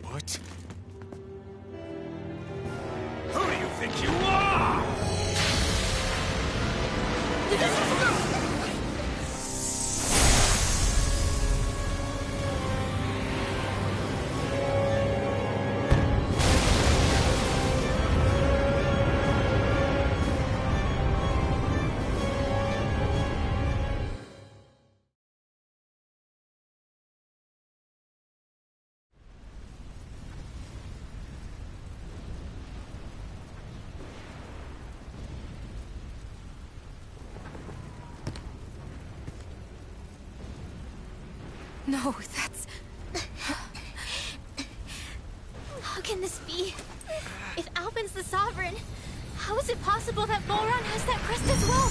What? Who do you think you are? No, that's... How can this be? If Alpin's the Sovereign, how is it possible that Volron has that crest as well?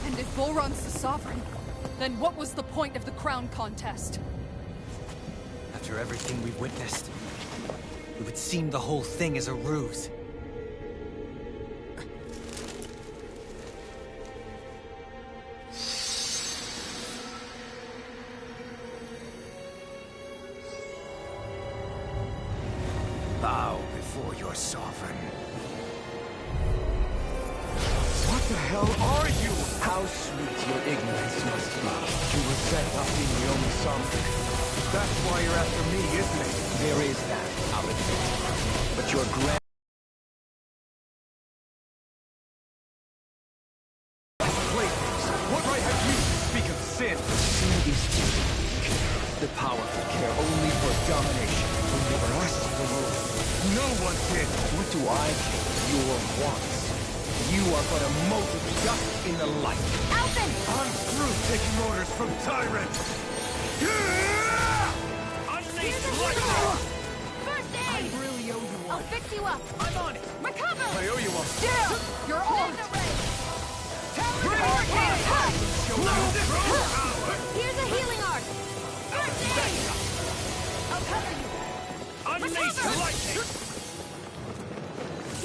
And if Volron's the Sovereign, then what was the point of the crown contest? After everything we've witnessed, it would seem the whole thing is a ruse. Bow before your sovereign. What the hell are you? How sweet your ignorance must be. You resent not being the only sovereign. That's why you're after me, isn't it? There is that, I'll admit. But your grand... Playthings, what right have you to speak of sin? Sin is weak. The powerful care only for domination. We never asked for more. No one did. What do I care? Your wants. You are but a mote of dust in the light. Alpin! I'm through taking orders from tyrants. Here's a healing arm! First aid! Really owe you I'll one. fix you up! I'm on it. Recover! I owe you one. Still! You're on! Mega ray! Hurricane Flight! Here's a healing arm! First aid! I'll cover you! Unleash Recover! lightning.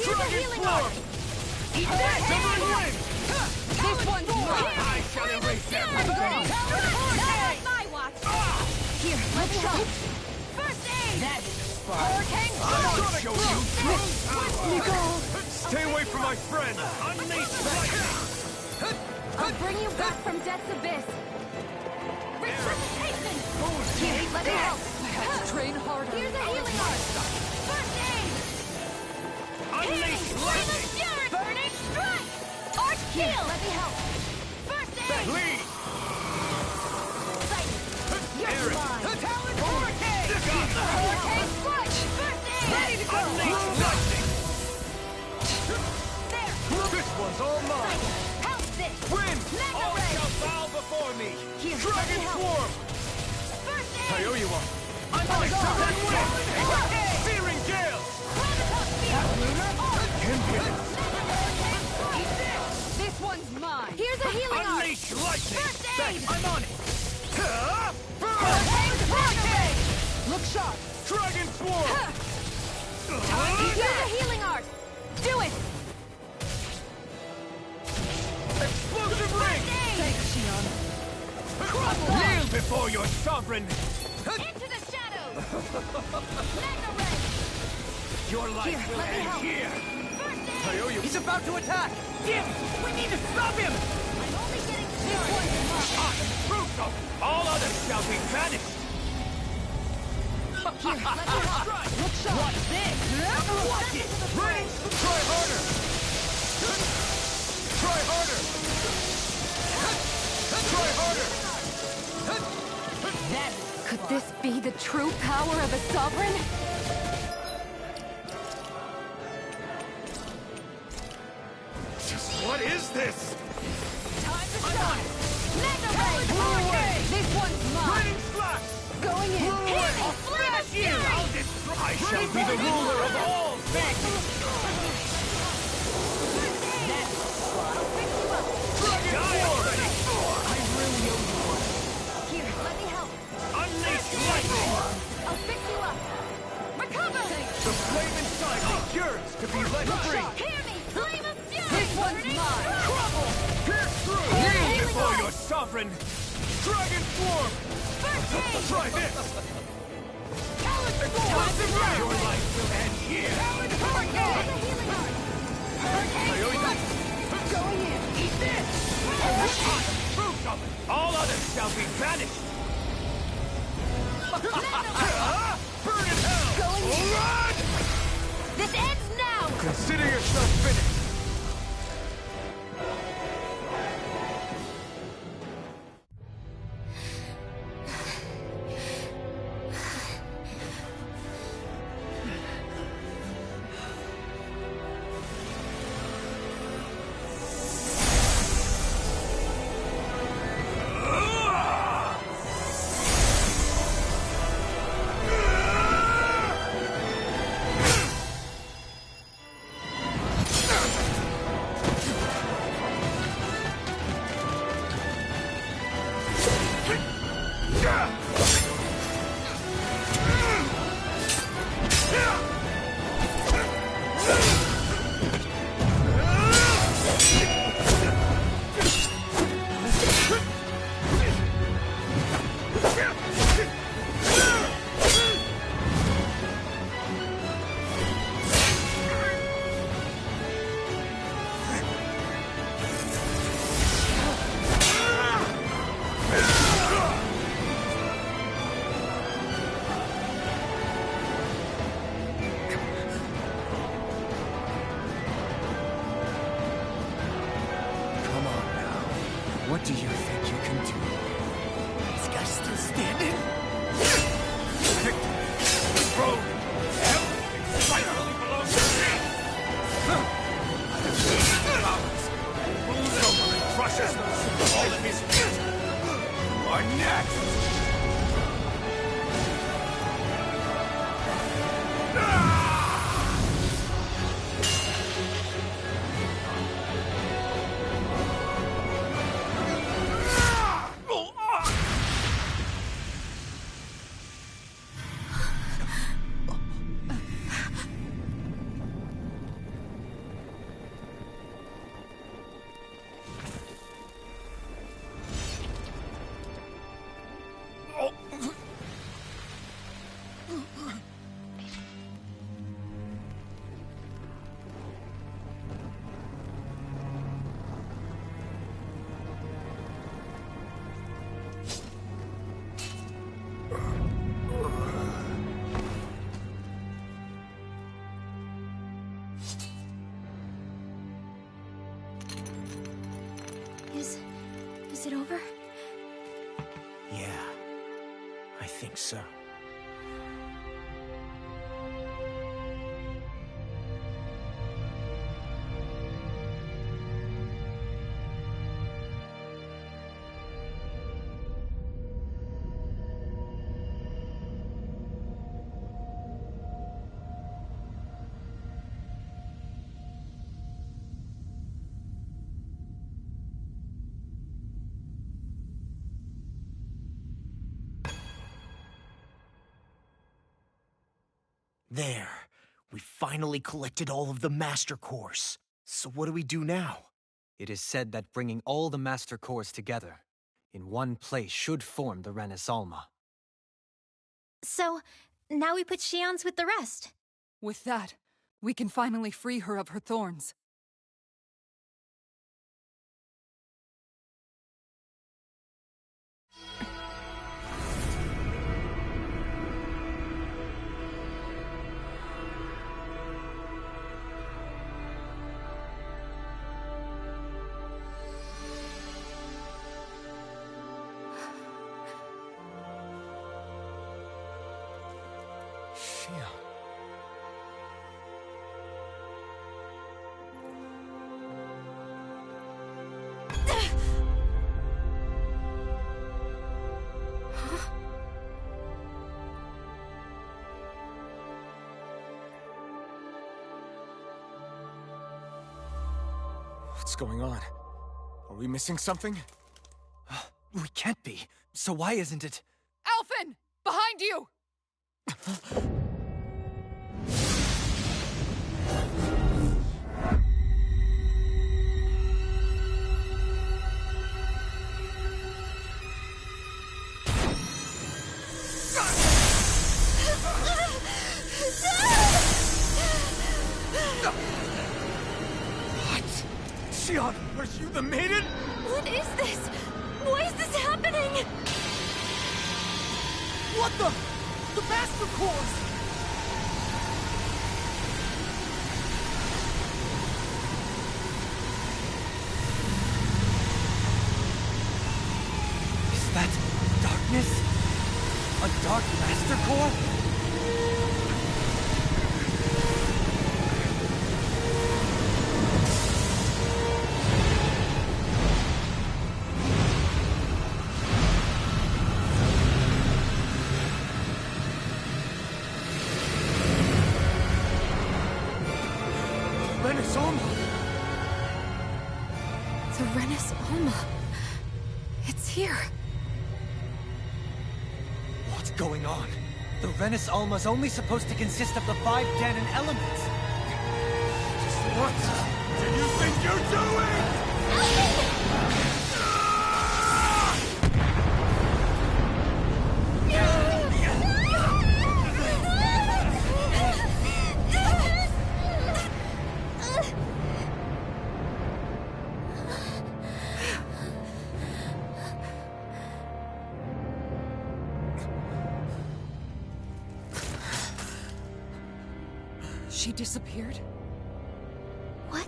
Here's a healing arm! Eat that! This one's mine! I shall erase I'm everything. gone! Not on my watch! Here, let's go! First aid! That is Hurricane I'll show you Nicole! Stay away from my friend! Unleash lightning! I'll bring you back from Death's Abyss. Resuscitation! Here, let me help. I have to train harder. Here's a healing art. First aid! Unleash Flame of lightning! fury! Burning strike! Arch heal! Let me help. First aid! Lead! Sight! You're Aaron! mine! Talon Hurricane! Hurricane strike! First aid! Ready to go! Unleash lightning! There! This one's all mine! Help this! Win! Mega All ray! shall bow before me! Here, let me Dragon help. Swarm! First I aid! owe you one! Unleash Talon Hurricane! Searing Gales! Graviton field! Impudence! This one's mine! Here's a healing art! Unleash lightning! First aid! I'm on it! Burn! Hurricane! Look sharp! Dragon Swarm! Here's a healing art! Do it! Explosive ring! Thanks, Shion. Kneel before your sovereign! Into the shadows! Mega ray! Your life Here, will let me end help. here! First aid! I owe you. He's about to attack! Damn it! We need to stop him! I'm only getting started! Brutal! All others shall be banished! Here, let me help! Look sharp! What's this? Watch it! Ring! Try harder! Try harder! Try harder! Could this be the true power of a sovereign? What is this? Time to shine! Mega ray! Hurricane! This one's mine! Lightning slash! Going in! Hear me! Flame of fury! I shall be the ruler of all things! Die already! I really owe you one. Here, let me help. Unleash lightning! I'll fix you up. Recover! The flame inside me yearns to be let free! Hear me! Flame of fury! This one's Burning mine. strike! Pierce through! Healing Kneel before art. your sovereign! Dragon Swarm! First aid! Try this! Explosive ray! Your life will end here! Hurricane! The healing art! Hurricane! Going in! Eat this! Fruit of it! All others shall be banished! Burn in hell! Going in! Run! This ends now! Consider yourself finished! What do you think you can do? This guy's still standing? Road! Everything finally belongs to me! Powers! Moves over and crushes those all in his feet! Are next! think so. There. We finally collected all of the Master Cores. So what do we do now? It is said that bringing all the Master Cores together in one place should form the Renis Alma. So, now we put Shion's with the rest. With that, we can finally free her of her thorns. Shion. What's going on? Are we missing something? We can't be. So why isn't it? Alphen! Behind you! What? Shion, are you the maiden? What is this? Why is this happening? What the? The Master Cores! Is that darkness? A dark Master Core? Renis Alma! The Renis Alma. It's here. What's going on? The Renis Alma's only supposed to consist of the 5 Danon elements. What do you think you're doing? She disappeared? What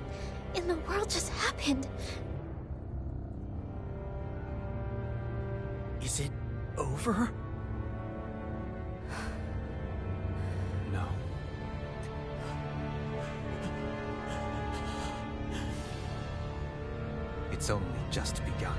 in the world just happened? Is it over? No. It's only just begun.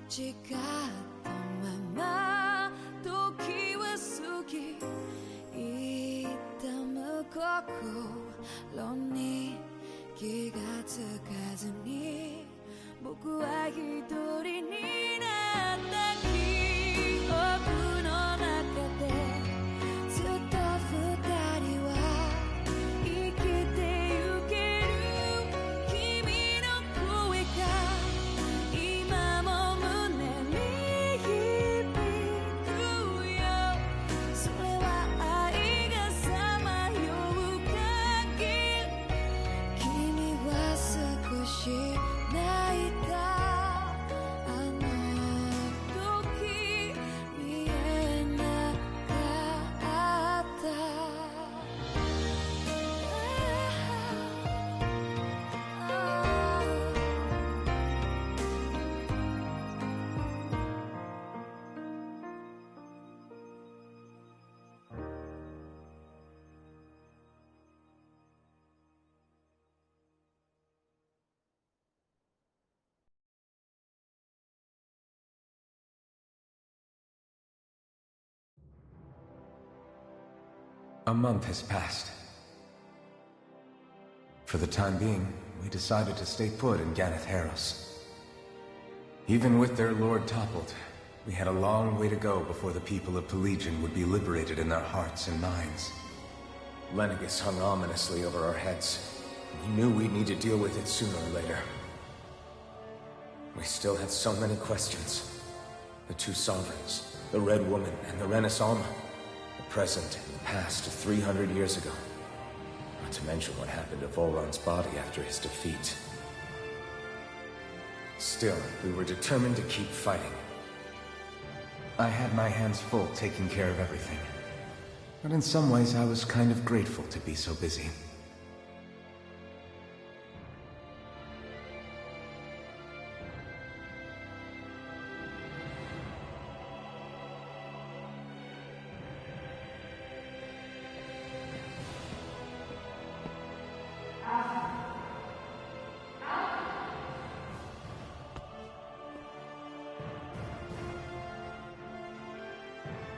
Jika my mind 心に気がつかずに僕は一人になった記憶の中でずっと二人は生きてゆける君の声が今も胸に響くよそれは愛がさまよう限り君は少し泣いたあの時見えなかったA month has passed. For the time being, we decided to stay put in Ganeth Harros. Even with their lord toppled, we had a long way to go before the people of Pelegion would be liberated in their hearts and minds. Lenegus hung ominously over our heads. We knew we'd need to deal with it sooner or later. We still had so many questions. The two sovereigns, the Red Woman and the Renaissance, the present and past of 300 years ago. Not to mention what happened to Volron's body after his defeat. Still, we were determined to keep fighting. I had my hands full taking care of everything. But in some ways, I was kind of grateful to be so busy.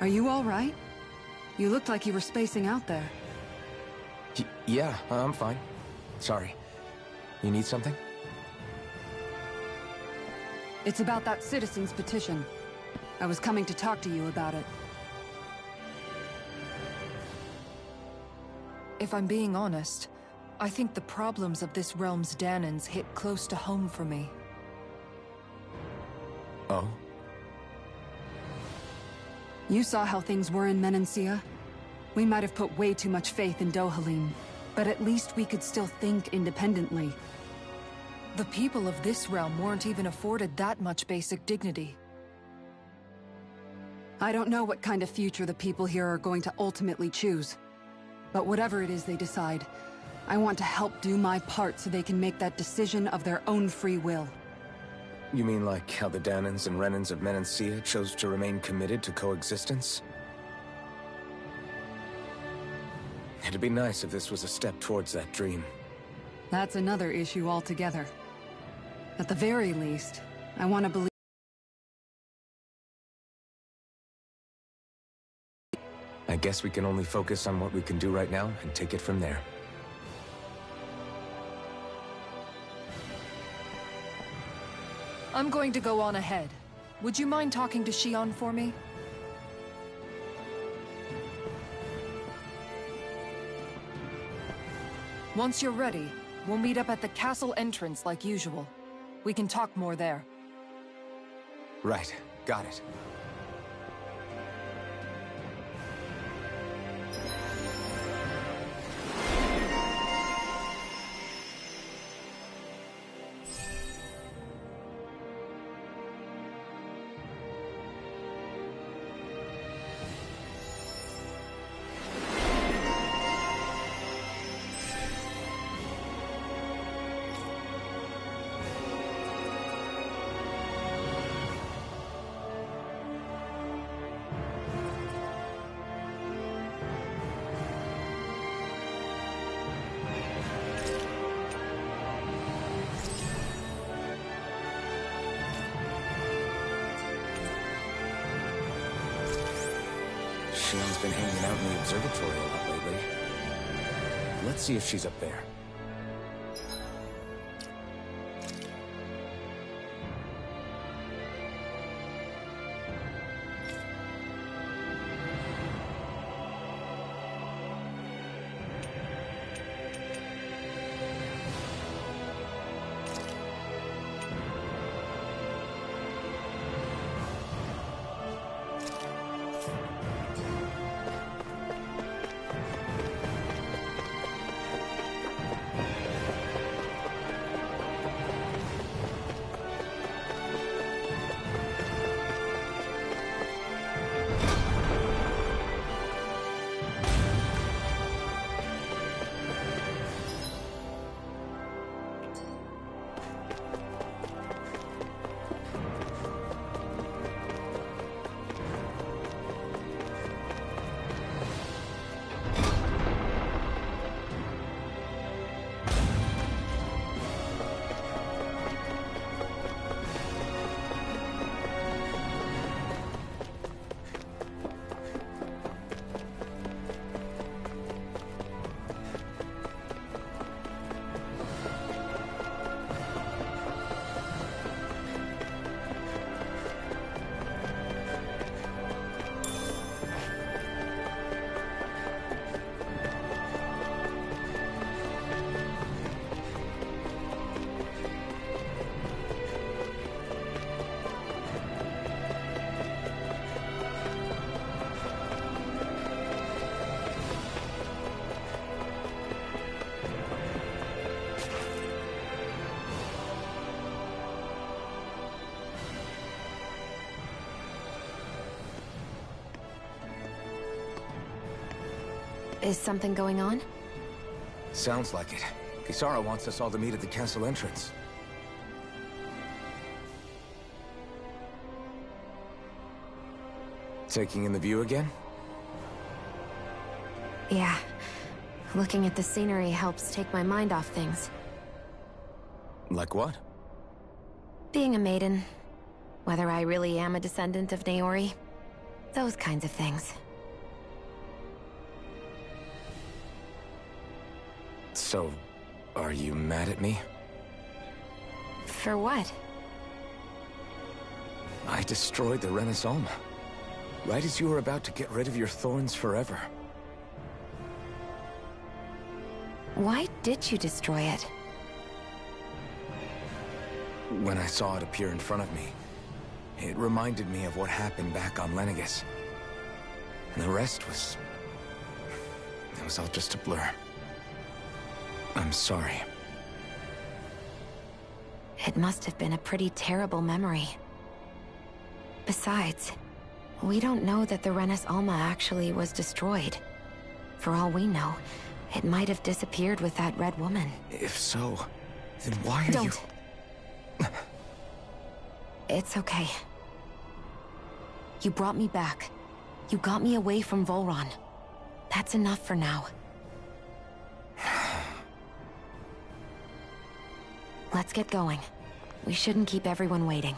Are you all right? You looked like you were spacing out there. Yeah, I'm fine. Sorry. You need something? It's about that citizen's petition. I was coming to talk to you about it. If I'm being honest, I think the problems of this realm's Danans hit close to home for me. Oh? You saw how things were in Menancia. We might have put way too much faith in Dohalim, but at least we could still think independently. The people of this realm weren't even afforded that much basic dignity. I don't know what kind of future the people here are going to ultimately choose. But whatever it is they decide, I want to help do my part so they can make that decision of their own free will. You mean like how the Danans and Renans of Menancia chose to remain committed to coexistence? It'd be nice if this was a step towards that dream. That's another issue altogether. At the very least, I want to believe... I guess we can only focus on what we can do right now and take it from there. I'm going to go on ahead. Would you mind talking to Shion for me? Once you're ready, we'll meet up at the castle entrance like usual. We can talk more there. Right. Got it. Shion's been hanging out in the observatory a lot lately. Let's see if she's up there. Is something going on? Sounds like it. Kisara wants us all to meet at the castle entrance. Taking in the view again? Yeah. Looking at the scenery helps take my mind off things. Like what? Being a maiden. Whether I really am a descendant of Naori. Those kinds of things. So, are you mad at me? For what? I destroyed the Renaissance. Right as you were about to get rid of your thorns forever. Why did you destroy it? When I saw it appear in front of me, it reminded me of what happened back on Lenegus. And the rest was... it was all just a blur. I'm sorry. It must have been a pretty terrible memory. Besides, we don't know that the Renis Alma actually was destroyed. For all we know, it might have disappeared with that red woman. If so, then why are Don't. It's okay. You brought me back. You got me away from Volron. That's enough for now. Let's get going. We shouldn't keep everyone waiting.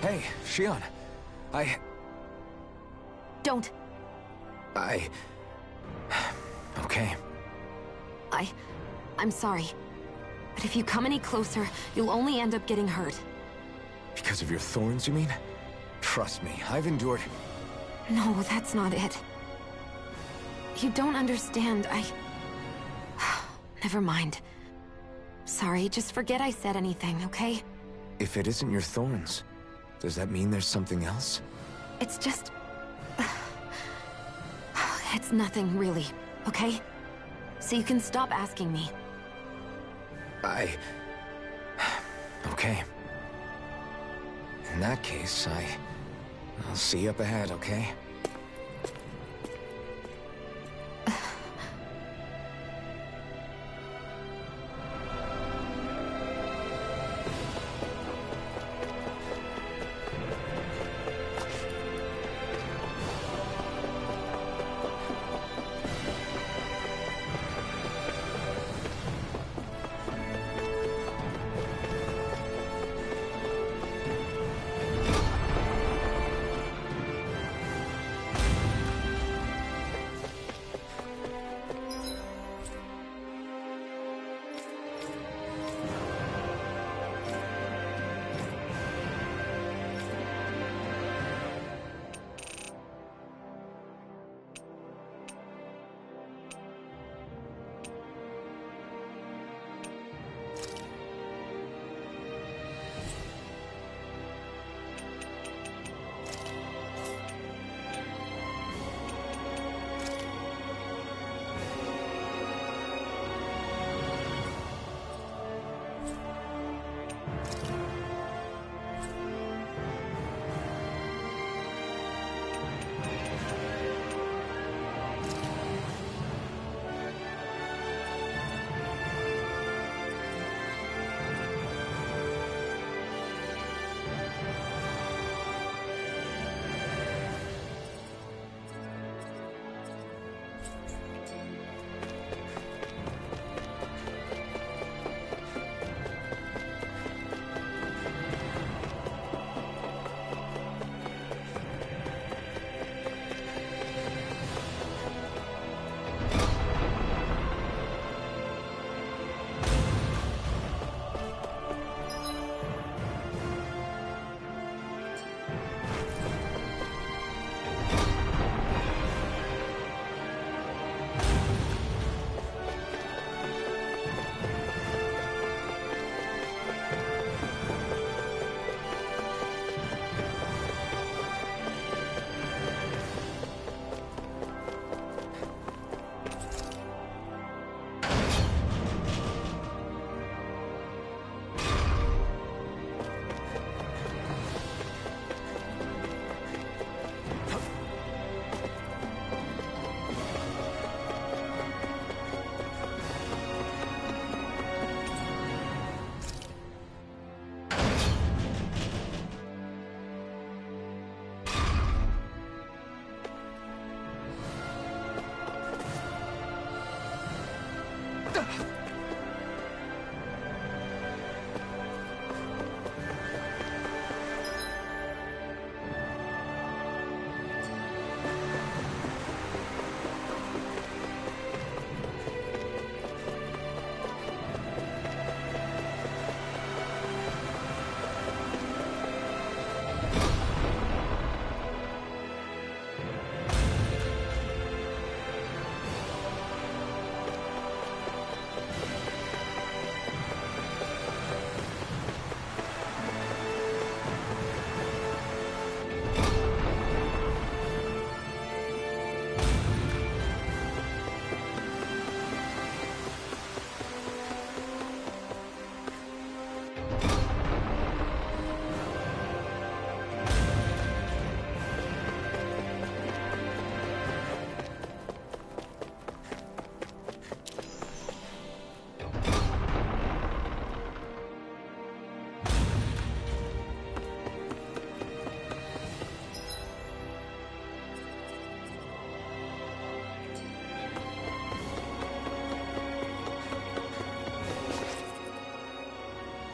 Hey, Shion. Don't. Okay. I'm sorry. But if you come any closer, you'll only end up getting hurt. Because of your thorns, you mean? Trust me, I've endured... No, that's not it. You don't understand, Never mind. Sorry, just forget I said anything, okay? If it isn't your thorns, does that mean there's something else? It's just... It's nothing, really, okay? So you can stop asking me. Okay. In that case, I'll see you up ahead, okay?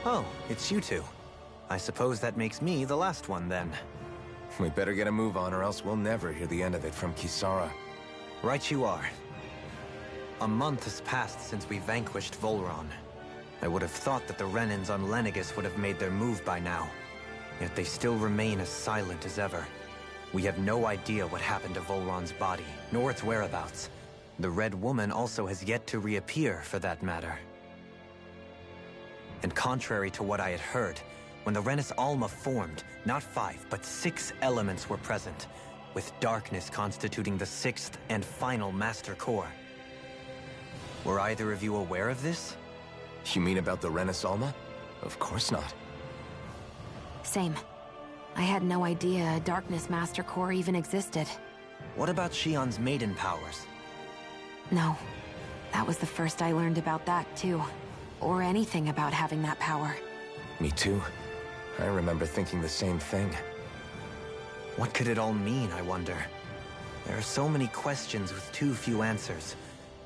Oh, it's you two. I suppose that makes me the last one, then. We better get a move on, or else we'll never hear the end of it from Kisara. Right you are. A month has passed since we vanquished Volron. I would have thought that the Renans on Lenegis would have made their move by now. Yet they still remain as silent as ever. We have no idea what happened to Volron's body, nor its whereabouts. The Red Woman also has yet to reappear, for that matter. And contrary to what I had heard, when the Renis Alma formed, not 5, but 6 elements were present, with darkness constituting the 6th and final Master Core. Were either of you aware of this? You mean about the Renis Alma? Of course not. Same. I had no idea a Darkness Master Core even existed. What about Shion's maiden powers? No. That was the first I learned about that, too. Or anything about having that power. Me too. I remember thinking the same thing. What could it all mean, I wonder? There are so many questions with too few answers,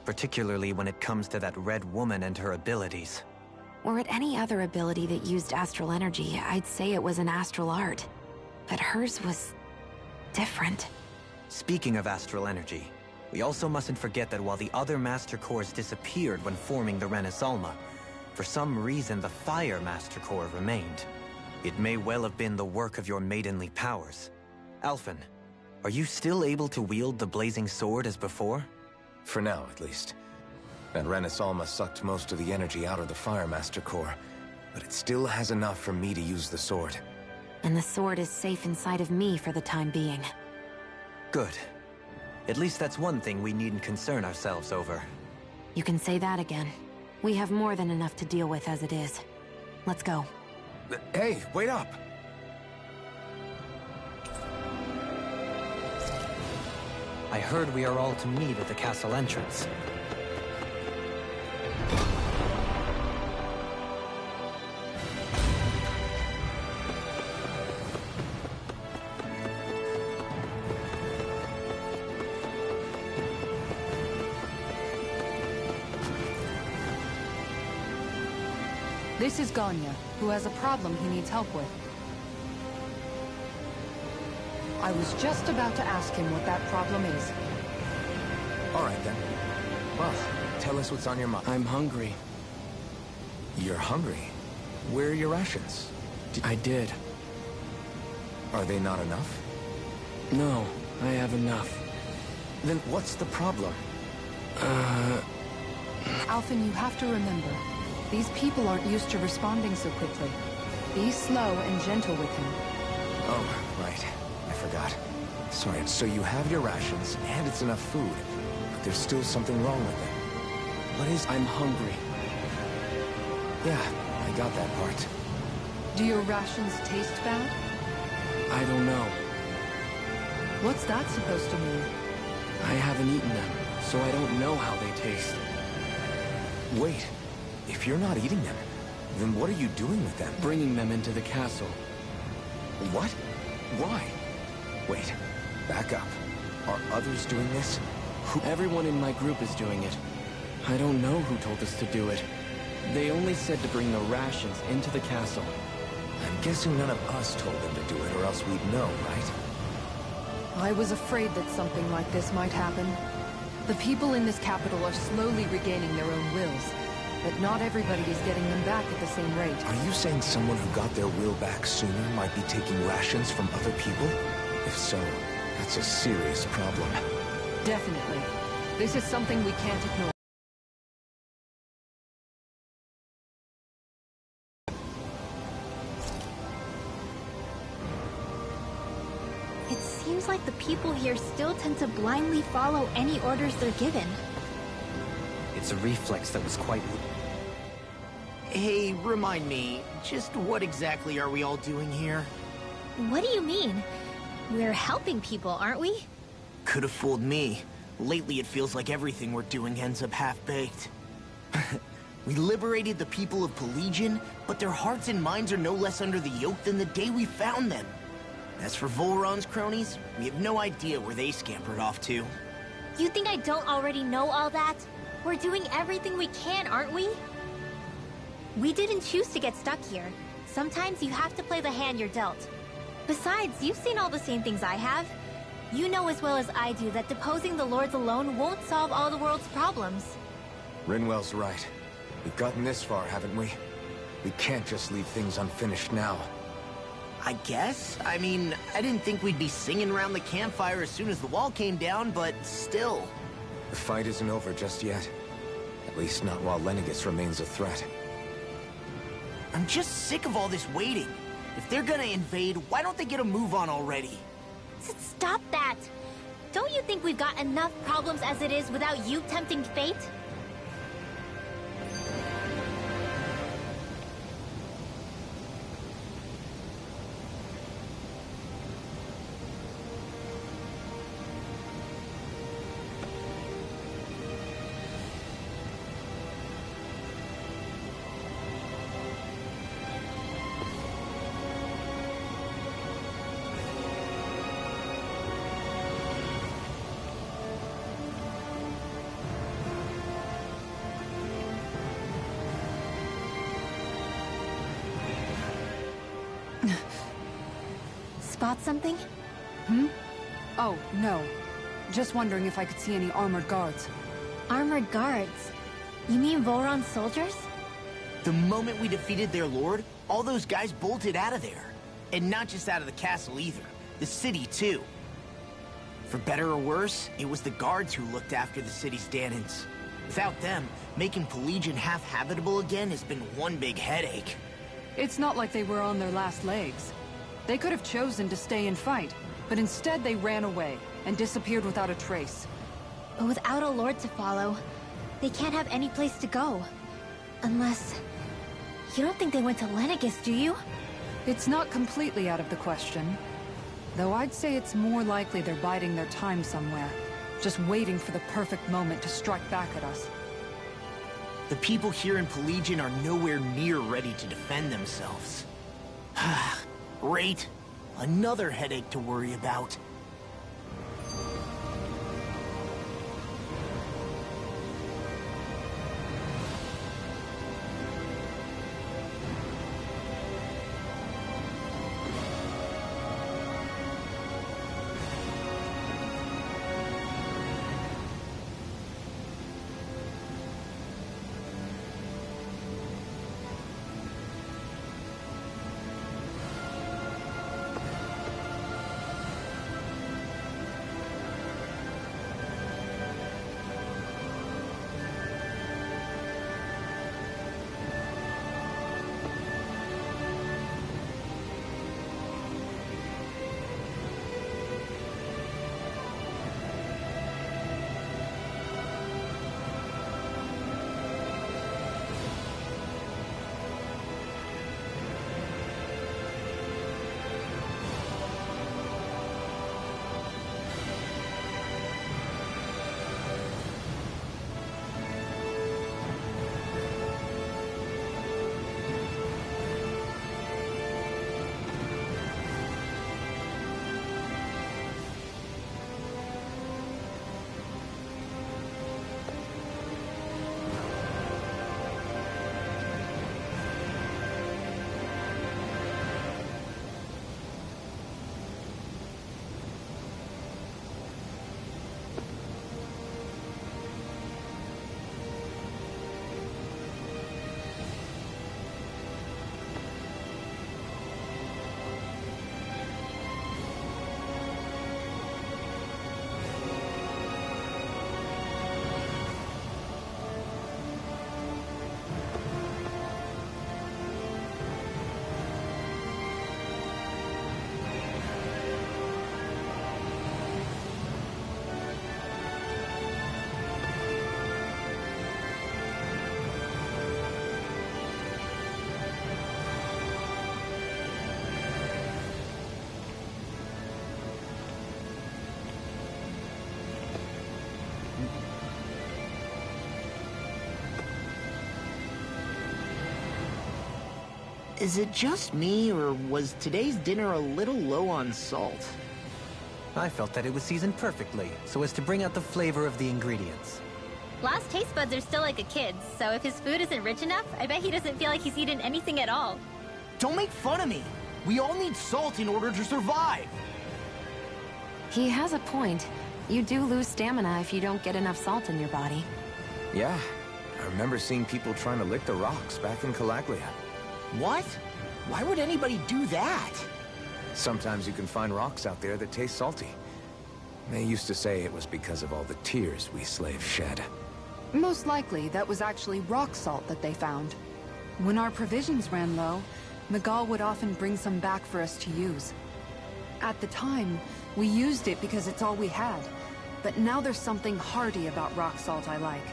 particularly when it comes to that Red Woman and her abilities. Were it any other ability that used astral energy, I'd say it was an astral art. But hers was different. Speaking of astral energy, we also mustn't forget that while the other Master Cores disappeared when forming the Renis Alma, for some reason the Fire Master Core remained. It may well have been the work of your maidenly powers. Alphen, are you still able to wield the blazing sword as before? For now, at least. That Renis Alma sucked most of the energy out of the Fire Master Core, but it still has enough for me to use the sword. And the sword is safe inside of me for the time being. Good. At least that's one thing we needn't concern ourselves over. You can say that again. We have more than enough to deal with as it is. Let's go. Hey, wait up! I heard we are all to meet at the castle entrance. This is Ganya, who has a problem he needs help with. I was just about to ask him what that problem is. All right, then. Well, tell us what's on your mind. I'm hungry. You're hungry? Where are your rations? I did. Are they not enough? No, I have enough. Then what's the problem? Alphen, you have to remember, these people aren't used to responding so quickly. Be slow and gentle with him. Oh, right. I forgot. Sorry, so you have your rations, and it's enough food. But there's still something wrong with them. What is... I'm hungry. Yeah, I got that part. Do your rations taste bad? I don't know. What's that supposed to mean? I haven't eaten them, so I don't know how they taste. Wait, if you're not eating them, then what are you doing with them? Bringing them into the castle. What? Why? Wait, back up. Are others doing this? Everyone in my group is doing it. I don't know who told us to do it. They only said to bring the rations into the castle. I'm guessing none of us told them to do it, or else we'd know, right? I was afraid that something like this might happen. The people in this capital are slowly regaining their own wills, but not everybody is getting them back at the same rate. Are you saying someone who got their will back sooner might be taking rations from other people? If so, that's a serious problem. Definitely. This is something we can't ignore. It seems like the people here still tend to blindly follow any orders they're given. It's a reflex that was quite... Hey, remind me, just what exactly are we all doing here? What do you mean? We're helping people, aren't we? Could have fooled me. Lately it feels like everything we're doing ends up half-baked. We liberated the people of Pelegion, but their hearts and minds are no less under the yoke than the day we found them. As for Volron's cronies, we have no idea where they scampered off to. You think I don't already know all that? We're doing everything we can, aren't we? We didn't choose to get stuck here. Sometimes you have to play the hand you're dealt. Besides, you've seen all the same things I have. You know as well as I do that deposing the lords alone won't solve all the world's problems. Rinwell's right. We've gotten this far, haven't we? We can't just leave things unfinished now. I guess? I mean, I didn't think we'd be singing around the campfire as soon as the wall came down, but still. The fight isn't over just yet. At least not while Lenegis remains a threat. I'm just sick of all this waiting. If they're gonna invade, why don't they get a move on already? Stop that! Don't you think we've got enough problems as it is without you tempting fate? Spot something? Oh, no. Just wondering if I could see any armored guards. Armored guards? You mean Volron's soldiers? The moment we defeated their lord, all those guys bolted out of there. And not just out of the castle either. The city, too. For better or worse, it was the guards who looked after the city's Danans. Without them, making Pelegion half-habitable again has been one big headache. It's not like they were on their last legs. They could have chosen to stay and fight, but instead they ran away and disappeared without a trace. But without a lord to follow, they can't have any place to go. Unless... You don't think they went to Lenegis, do you? It's not completely out of the question. Though I'd say it's more likely they're biding their time somewhere, just waiting for the perfect moment to strike back at us. The people here in Pelegion are nowhere near ready to defend themselves. Great. Another headache to worry about. Is it just me, or was today's dinner a little low on salt? I felt that it was seasoned perfectly, so as to bring out the flavor of the ingredients. Last taste buds are still like a kid's, so if his food isn't rich enough, I bet he doesn't feel like he's eaten anything at all. Don't make fun of me! We all need salt in order to survive! He has a point. You do lose stamina if you don't get enough salt in your body. Yeah, I remember seeing people trying to lick the rocks back in Calaglia. What? Why would anybody do that? Sometimes you can find rocks out there that taste salty. They used to say it was because of all the tears we slaves shed. Most likely, that was actually rock salt that they found. When our provisions ran low, Miguel would often bring some back for us to use. At the time, we used it because it's all we had. But now there's something hearty about rock salt I like.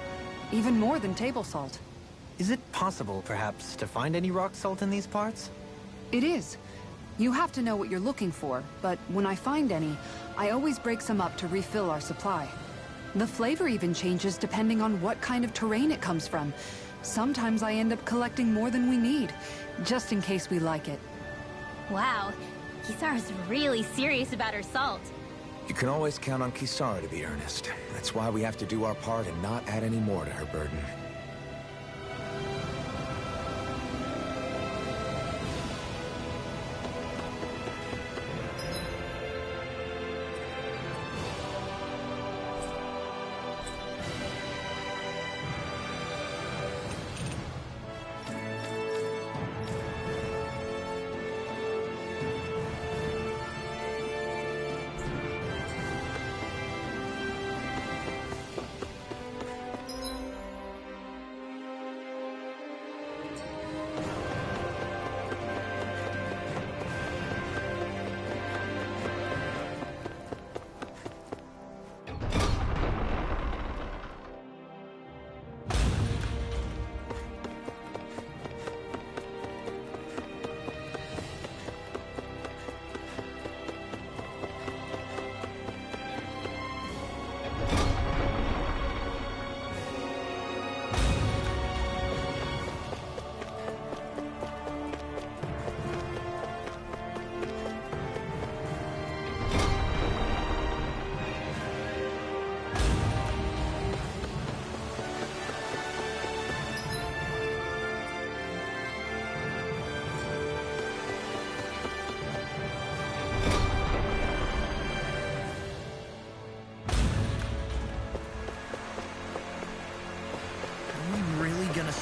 Even more than table salt. Is it possible, perhaps, to find any rock salt in these parts? It is. You have to know what you're looking for, but when I find any, I always break some up to refill our supply. The flavor even changes depending on what kind of terrain it comes from. Sometimes I end up collecting more than we need, just in case we like it. Wow, Kisara's really serious about her salt. You can always count on Kisara to be earnest. That's why we have to do our part and not add any more to her burden.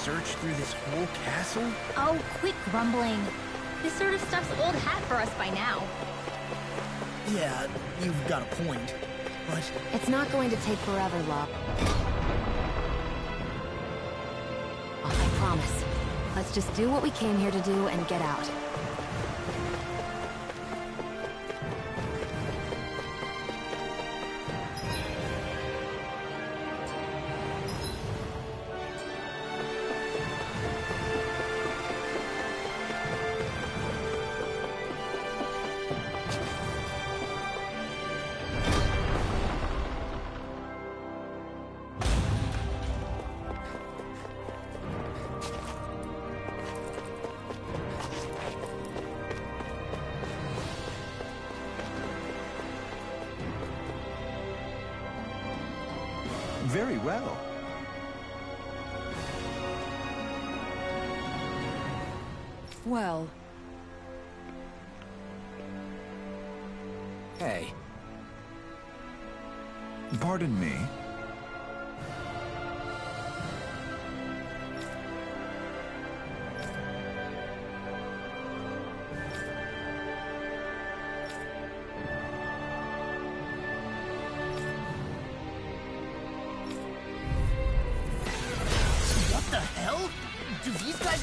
Search through this whole castle? Oh, quit grumbling. This sort of stuff's old hat for us by now. Yeah, you've got a point, but... It's not going to take forever, Locke. I promise. Let's just do what we came here to do and get out. Very well. Well... Hey. Pardon me.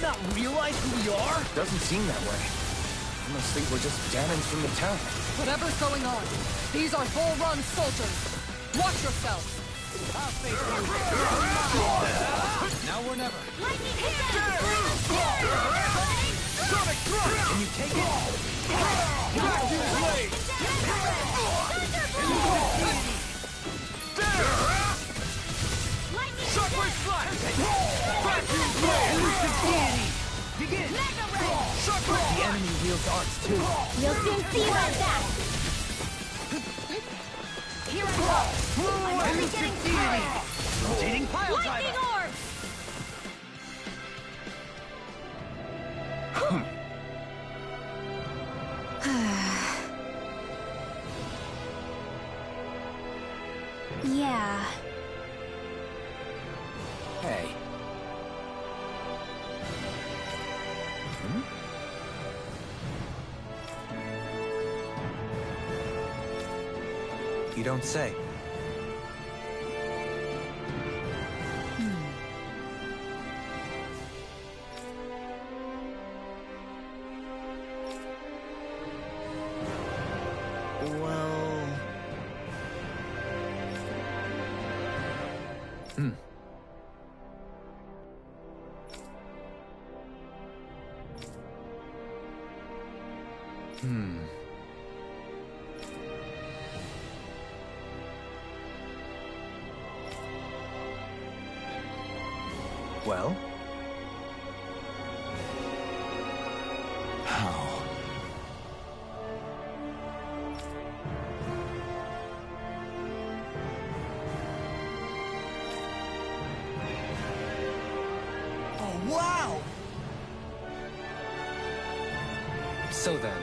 Not realize who we are? Doesn't seem that way. I must think we're just damnings from the town. Whatever's going on, these are full-run soldiers. Watch yourselves. I'll face you. Now or never. Lightning hit! Sonic thrust! Can you take it? Vacuum blade! Shockwave slash! Vacuum blade! Elusive deity! Begin! Mega ray! army wields arts too. You'll soon see about that! Here I go! I'm only getting started! Rotating pile Lightning driver! orb! Yeah. Hey. You don't say. Well... Well? How? Oh, wow! So then.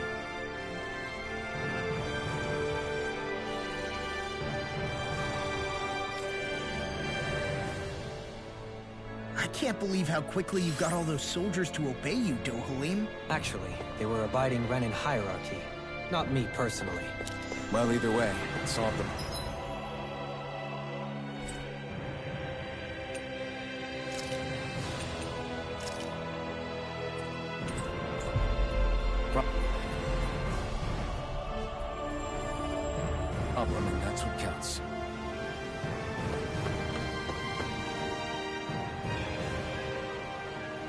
I can't believe how quickly you got all those soldiers to obey you, Dohalim. Actually, they were abiding Renin hierarchy. Not me personally. Well, either way, it solved them. Problem, and that's what counts.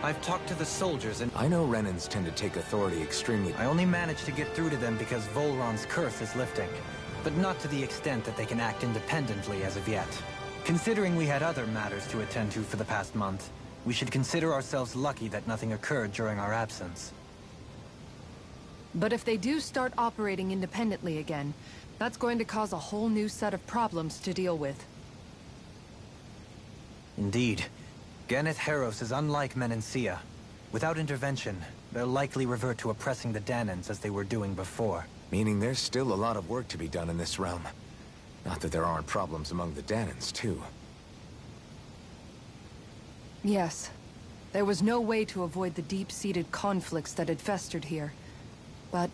I've talked to the soldiers and I know Renins tend to take authority extremely. I only managed to get through to them because Volron's curse is lifting. But not to the extent that they can act independently as of yet. Considering we had other matters to attend to for the past month, we should consider ourselves lucky that nothing occurred during our absence. But if they do start operating independently again, that's going to cause a whole new set of problems to deal with. Indeed. Geneth Heros is unlike Menencia. Without intervention, they'll likely revert to oppressing the Danans as they were doing before. Meaning there's still a lot of work to be done in this realm. Not that there aren't problems among the Danans, too. Yes. There was no way to avoid the deep-seated conflicts that had festered here. But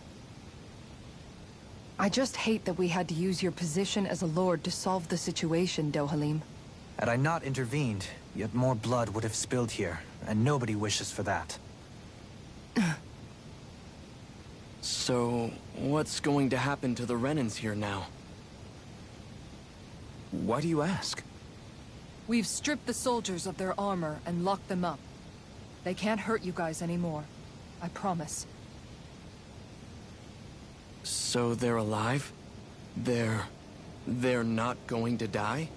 I just hate that we had to use your position as a lord to solve the situation, Dohalim. Had I not intervened, yet more blood would have spilled here, and nobody wishes for that. So, what's going to happen to the Renins here now? Why do you ask? We've stripped the soldiers of their armor and locked them up. They can't hurt you guys anymore. I promise. So they're alive? They're not going to die?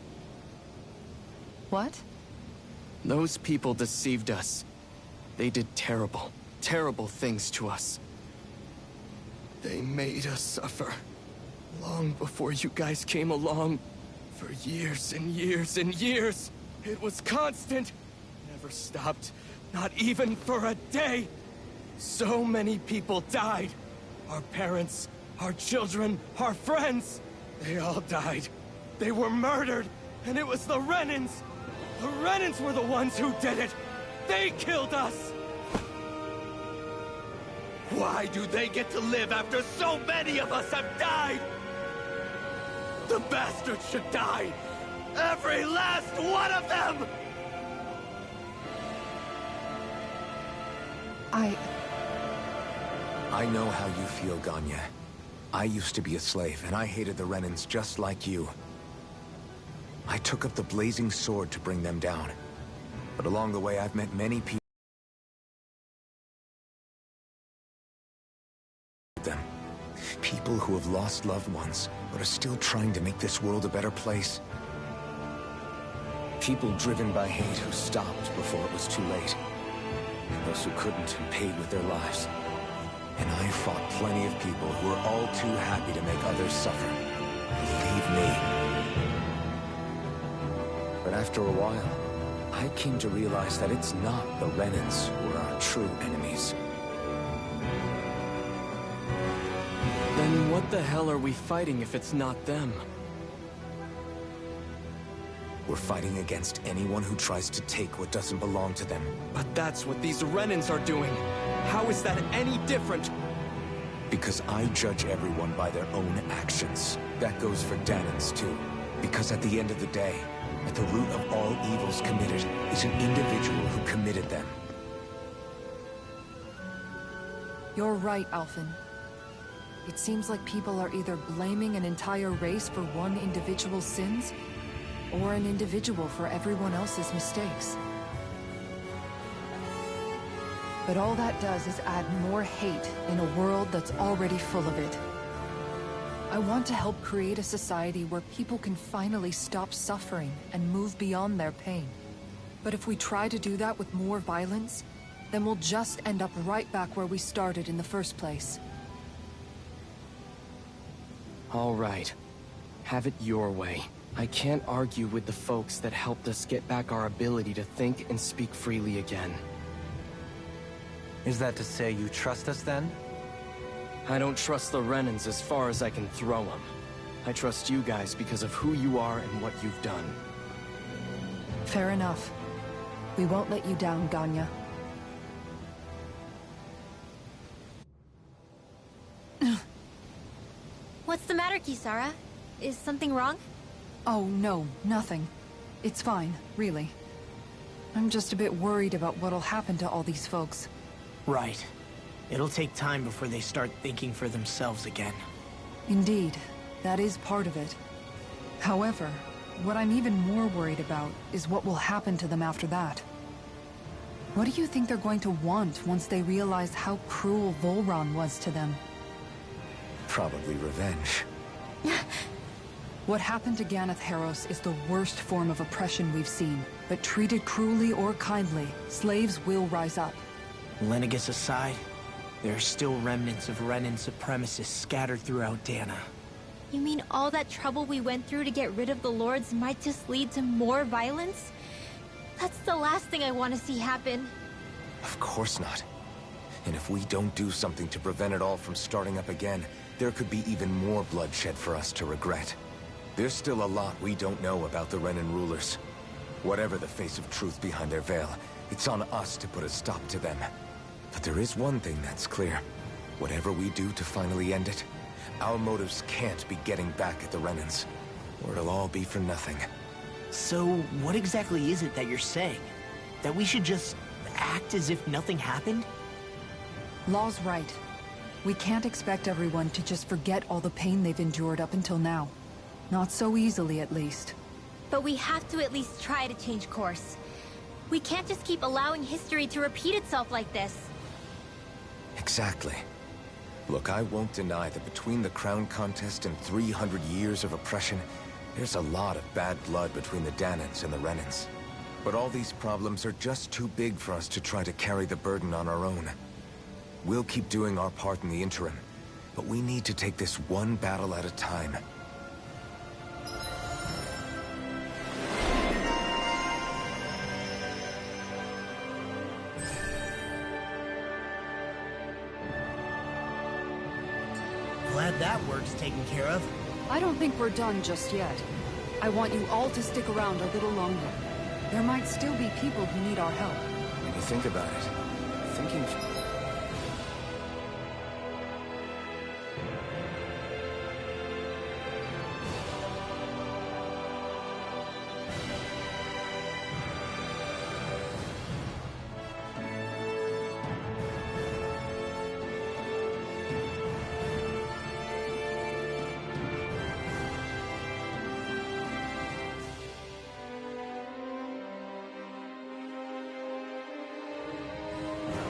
What? Those people deceived us. They did terrible, terrible things to us. They made us suffer. Long before you guys came along. For years and years and years. It was constant. Never stopped. Not even for a day. So many people died. Our parents, our children, our friends. They all died. They were murdered. And it was the Renins. The Renins were the ones who did it! They killed us! Why do they get to live after so many of us have died? The bastards should die! Every last one of them! I know how you feel, Ganya. I used to be a slave, and I hated the Renins just like you. I took up the blazing sword to bring them down. But along the way, I've met many people. People who have lost loved ones, but are still trying to make this world a better place. People driven by hate who stopped before it was too late. And those who couldn't and paid with their lives. And I fought plenty of people who were all too happy to make others suffer. Believe me. But after a while, I came to realize that it's not the Renans who are our true enemies. Then what the hell are we fighting if it's not them? We're fighting against anyone who tries to take what doesn't belong to them. But that's what these Renans are doing. How is that any different? Because I judge everyone by their own actions. That goes for Danans too. Because at the end of the day, at the root of all evils committed is an individual who committed them. You're right, Alphen. It seems like people are either blaming an entire race for one individual's sins, or an individual for everyone else's mistakes. But all that does is add more hate in a world that's already full of it. I want to help create a society where people can finally stop suffering and move beyond their pain. But if we try to do that with more violence, then we'll just end up right back where we started in the first place. All right. Have it your way. I can't argue with the folks that helped us get back our ability to think and speak freely again. Is that to say you trust us then? I don't trust the Renans as far as I can throw them. I trust you guys because of who you are and what you've done. Fair enough. We won't let you down, Ganya. What's the matter, Kisara? Is something wrong? Oh, no, nothing. It's fine, really. I'm just a bit worried about what'll happen to all these folks. Right. It'll take time before they start thinking for themselves again. Indeed, that is part of it. However, what I'm even more worried about is what will happen to them after that. What do you think they're going to want once they realize how cruel Volron was to them? Probably revenge. What happened to Ganeth Haros is the worst form of oppression we've seen. But treated cruelly or kindly, slaves will rise up. Lenegis aside, there are still remnants of Renan supremacists scattered throughout Dana. You mean all that trouble we went through to get rid of the Lords might just lead to more violence? That's the last thing I want to see happen. Of course not. And if we don't do something to prevent it all from starting up again, there could be even more bloodshed for us to regret. There's still a lot we don't know about the Renan rulers. Whatever the face of truth behind their veil, it's on us to put a stop to them. But there is one thing that's clear. Whatever we do to finally end it, our motives can't be getting back at the Renans, or it'll all be for nothing. So, what exactly is it that you're saying? That we should just act as if nothing happened? Law's right. We can't expect everyone to just forget all the pain they've endured up until now. Not so easily, at least. But we have to at least try to change course. We can't just keep allowing history to repeat itself like this. Exactly. Look, I won't deny that between the crown contest and 300 years of oppression, there's a lot of bad blood between the Danans and the Renans. But all these problems are just too big for us to try to carry the burden on our own. We'll keep doing our part in the interim, but we need to take this one battle at a time. Glad that work's taken care of. I don't think we're done just yet. I want you all to stick around a little longer. There might still be people who need our help. When you think about it, thinking...